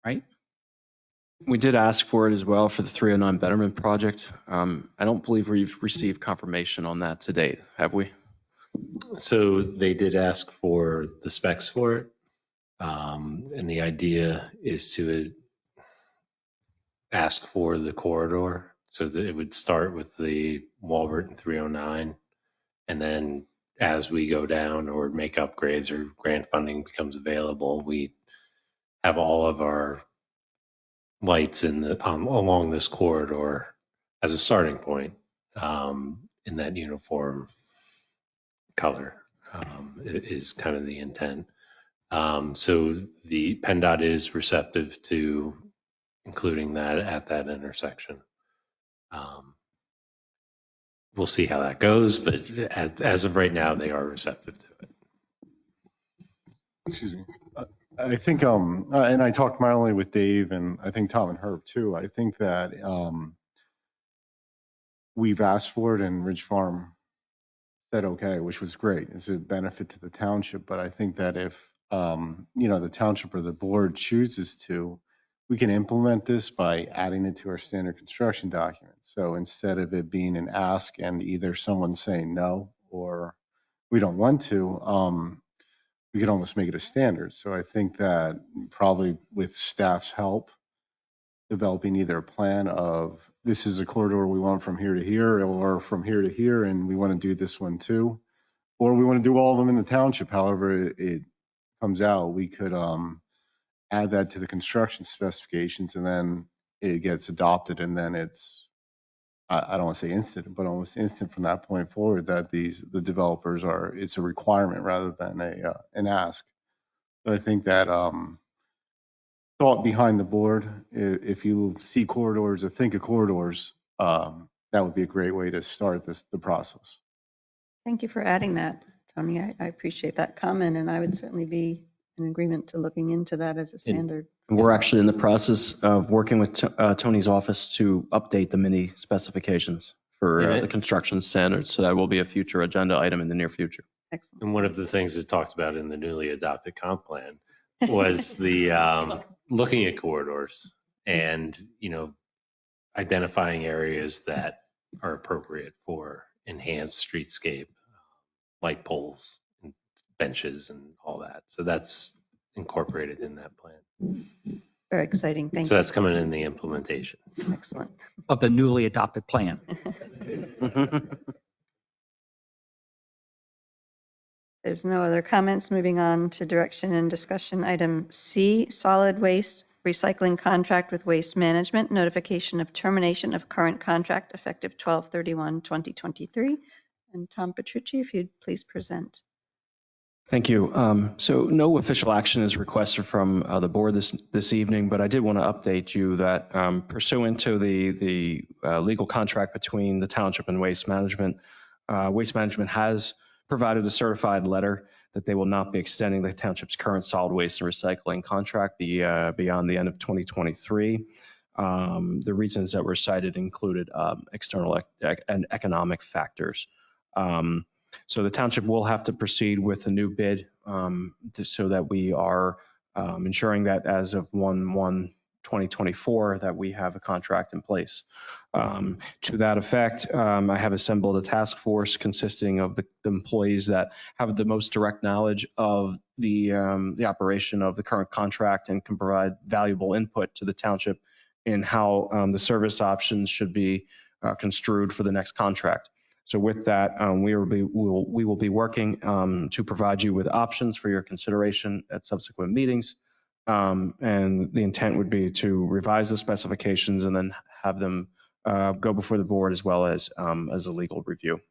right? We did ask for it as well for the 309 Betterment project. I don't believe we've received confirmation on that to date, have we? So they did ask for the specs for it. And the idea is to ask for the corridor, so that it would start with the Walbert and 309. And then as we go down or make upgrades or grant funding becomes available, we have all of our lights along this corridor as a starting point in that uniform color is kind of the intent. So the PennDOT is receptive to including that at that intersection. We'll see how that goes, but as of right now, they are receptive to it. Excuse me. I think, and I talked not only with Dave and I think Tom and Herb too. I think that we've asked for it and Ridge Farm said okay, which was great. It's a benefit to the township. But I think that if the township or the board chooses to, we can implement this by adding it to our standard construction document. So instead of it being an ask and either someone saying no or we don't want to, we could almost make it a standard. So I think that probably with staff's help, developing either a plan of this is a corridor we want from here to here or from here to here, and we want to do this one too, or we want to do all of them in the township. However it comes out, we could add that to the construction specifications, and then it gets adopted, and then it's, I don't want to say instant, but almost instant from that point forward that the developers it's a requirement rather than an ask. So I think that thought behind the board. If you see corridors or think of corridors, that would be a great way to start the process. Thank you for adding that, Tony. I appreciate that comment, and I would certainly be in agreement to looking into that as a standard. We're actually in the process of working with Tony's office to update the mini specifications for the construction standards. So that will be a future agenda item in the near future. Excellent. And one of the things that's talked about in the newly adopted comp plan was the looking at corridors and, identifying areas that are appropriate for enhanced streetscape, light poles, and benches and all that. So that's incorporated in that plan. Very exciting. Thank So you. that's coming in the implementation. Excellent. Of the newly adopted plan. There's no other comments. Moving on to direction and discussion. Item C, solid waste recycling contract with Waste Management, notification of termination of current contract effective 12/31/2023. And Tom Petrucci, if you'd please present. Thank you. So no official action is requested from the board this evening, but I did want to update you that pursuant to the legal contract between the Township and Waste Management has provided a certified letter that they will not be extending the Township's current solid waste and recycling contract beyond the end of 2023. The reasons that were cited included external and economic factors. So the township will have to proceed with a new bid so that we are ensuring that as of 1/1/2024 that we have a contract in place. To that effect, I have assembled a task force consisting of the employees that have the most direct knowledge of the operation of the current contract and can provide valuable input to the township in how the service options should be construed for the next contract. So with that, we will be working to provide you with options for your consideration at subsequent meetings. And the intent would be to revise the specifications and then have them go before the board as well as a legal review.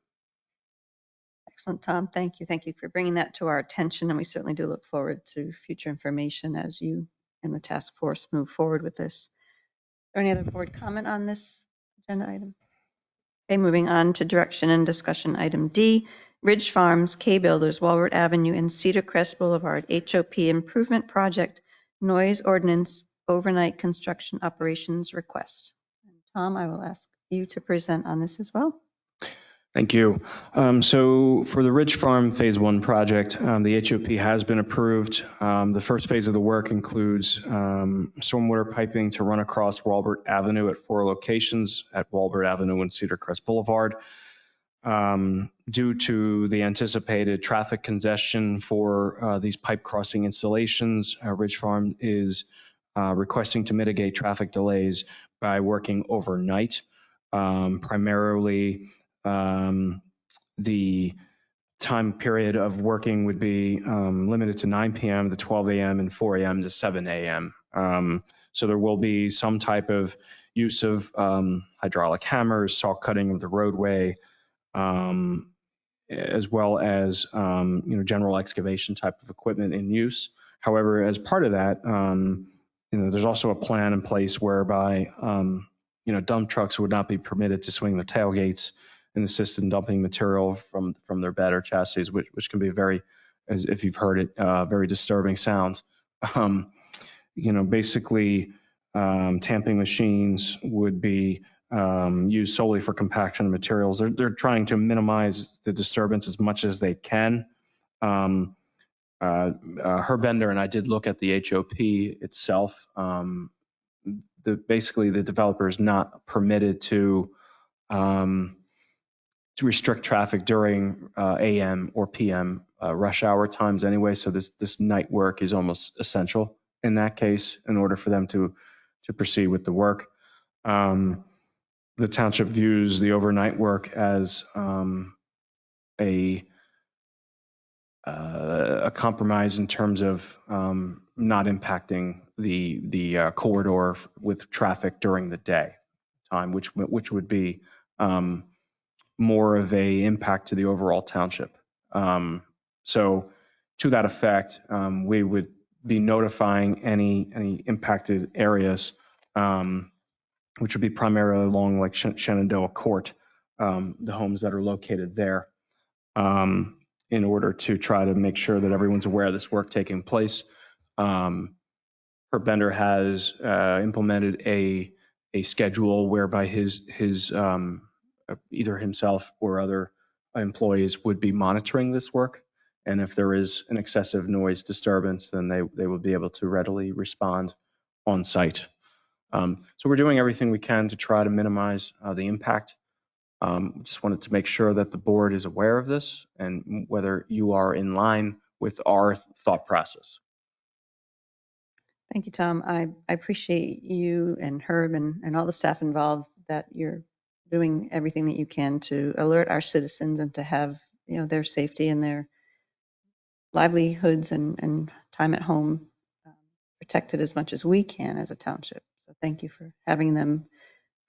Excellent, Tom. Thank you. Thank you for bringing that to our attention. And we certainly do look forward to future information as you and the task force move forward with this. Is there any other board comment on this agenda item? Okay, moving on to direction and discussion. Item D, Ridge Farms, K Builders, Walworth Avenue, and Cedar Crest Boulevard, HOP Improvement Project, Noise Ordinance, Overnight Construction Operations Request. Tom, I will ask you to present on this as well. Thank you. So for the Ridge Farm Phase 1 project, the HOP has been approved. The first phase of the work includes stormwater piping to run across Walworth Avenue at 4 locations at Walworth Avenue and Cedar Crest Boulevard. Due to the anticipated traffic congestion for these pipe crossing installations, Ridge Farm is requesting to mitigate traffic delays by working overnight, primarily. The time period of working would be limited to 9 p.m. to 12 a.m. and 4 a.m. to 7 a.m. So there will be some type of use of hydraulic hammers, saw cutting of the roadway, as well as general excavation type of equipment in use. However, as part of that, there's also a plan in place whereby dump trucks would not be permitted to swing the tailgates and assist in dumping material from their bed or chassis, which can be very, as if you've heard it, very disturbing sounds. Basically, tamping machines would be used solely for compaction of materials. They're trying to minimize the disturbance as much as they can. Herb Bender and I did look at the HOP itself. Basically, the developer is not permitted to restrict traffic during AM or PM rush hour times anyway. So this night work is almost essential in that case in order for them to proceed with the work. The township views the overnight work as a compromise in terms of not impacting the corridor with traffic during the day time, which would be more of a impact to the overall township. So to that effect, we would be notifying any impacted areas, which would be primarily along like Shenandoah Court, the homes that are located there, in order to try to make sure that everyone's aware of this work taking place. Herb Bender has implemented a schedule whereby his either himself or other employees would be monitoring this work. And if there is an excessive noise disturbance, then they will be able to readily respond on site. So we're doing everything we can to try to minimize the impact. Just wanted to make sure that the board is aware of this and whether you are in line with our thought process. Thank you, Tom. I appreciate you and Herb and all the staff involved that you're doing everything that you can to alert our citizens and to have, their safety and their livelihoods and time at home protected as much as we can as a township. So thank you for having them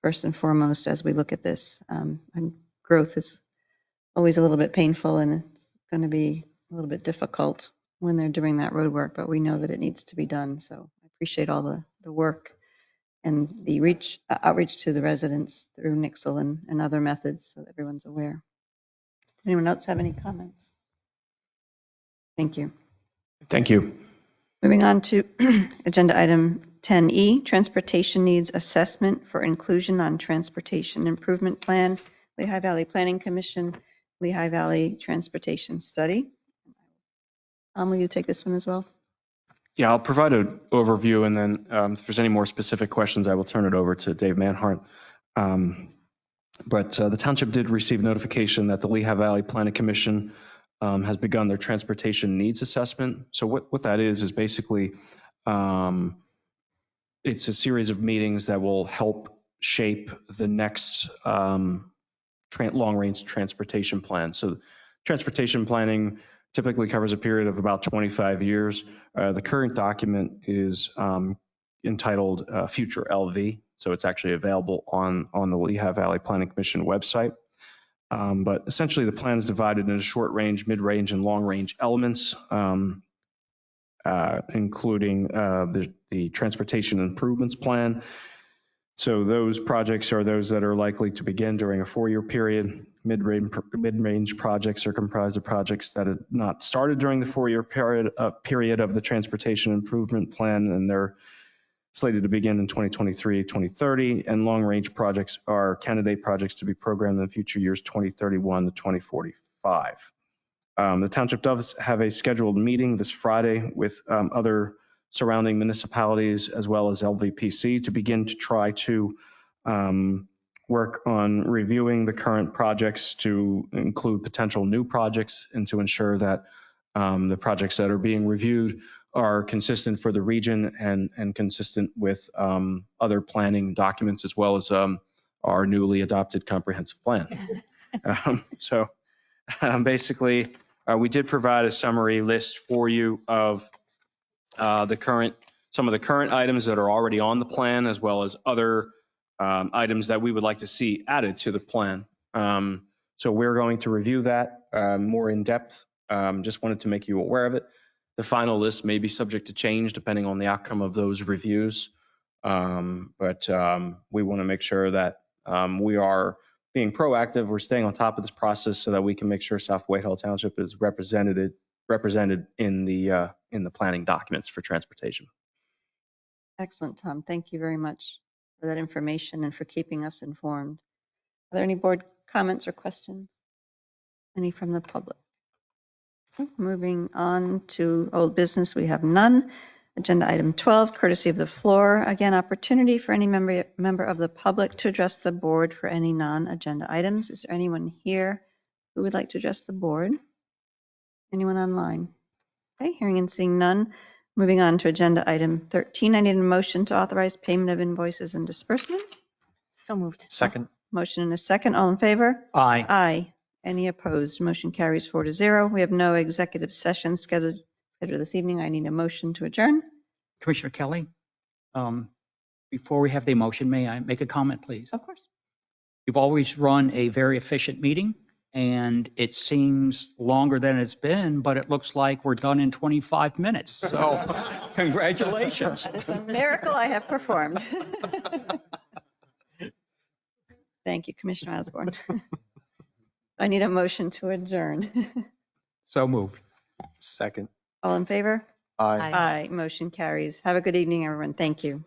first and foremost as we look at this. And growth is always a little bit painful, and it's going to be a little bit difficult when they're doing that road work, but we know that it needs to be done. So I appreciate all the work and the outreach to the residents through Nixle and other methods so that everyone's aware. Anyone else have any comments? Thank you. Thank you. Moving on to agenda item 10E, Transportation Needs Assessment for Inclusion on Transportation Improvement Plan, Lehigh Valley Planning Commission, Lehigh Valley Transportation Study. Will you take this one as well? Yeah, I'll provide an overview, and then if there's any more specific questions, I will turn it over to Dave Manhart. But the township did receive notification that the Lehigh Valley Planning Commission has begun their transportation needs assessment. So what that is basically, it's a series of meetings that will help shape the next long-range transportation plan. So transportation planning typically covers a period of about 25 years. The current document is entitled Future LV. So it's actually available on the Lehigh Valley Planning Commission website. But essentially the plan is divided into short range, mid range, and long range elements, including the transportation improvements plan. So those projects are those that are likely to begin during a 4-year period. Mid-range projects are comprised of projects that have not started during the 4-year period of the transportation improvement plan, and they're slated to begin in 2023, 2030. And long-range projects are candidate projects to be programmed in future years 2031 to 2045. The township does have a scheduled meeting this Friday with other surrounding municipalities as well as LVPC to begin to try to work on reviewing the current projects to include potential new projects and to ensure that the projects that are being reviewed are consistent for the region and consistent with other planning documents as well as our newly adopted comprehensive plan. Basically, we did provide a summary list for you of some of the current items that are already on the plan, as well as other items that we would like to see added to the plan. So we're going to review that more in depth. Just wanted to make you aware of it. The final list may be subject to change depending on the outcome of those reviews. But we want to make sure that we are being proactive. We're staying on top of this process so that we can make sure South Whitehall Township is represented in the planning documents for transportation. Excellent, Tom. Thank you very much for that information and for keeping us informed. Are there any board comments or questions? Any from the public? Moving on to old business, we have none. Agenda item 12, courtesy of the floor. Again, opportunity for any member of the public to address the board for any non-agenda items. Is there anyone here who would like to address the board? Anyone online? Okay, hearing and seeing none. Moving on to agenda item 13, I need a motion to authorize payment of invoices and disbursements. So moved. Second. Motion and a second. All in favor? Aye. Aye. Any opposed? Motion carries 4-0. We have no executive session scheduled this evening. I need a motion to adjourn. Commissioner Kelly, before we have the motion, may I make a comment, please? Of course. You've always run a very efficient meeting. and it seems longer than it's been, but it looks like we're done in 25 minutes. So congratulations. That is a miracle I have performed. Thank you, Commissioner Osborne. I need a motion to adjourn. So moved. Second. All in favor? Aye. Aye. Motion carries. Have a good evening, everyone. Thank you.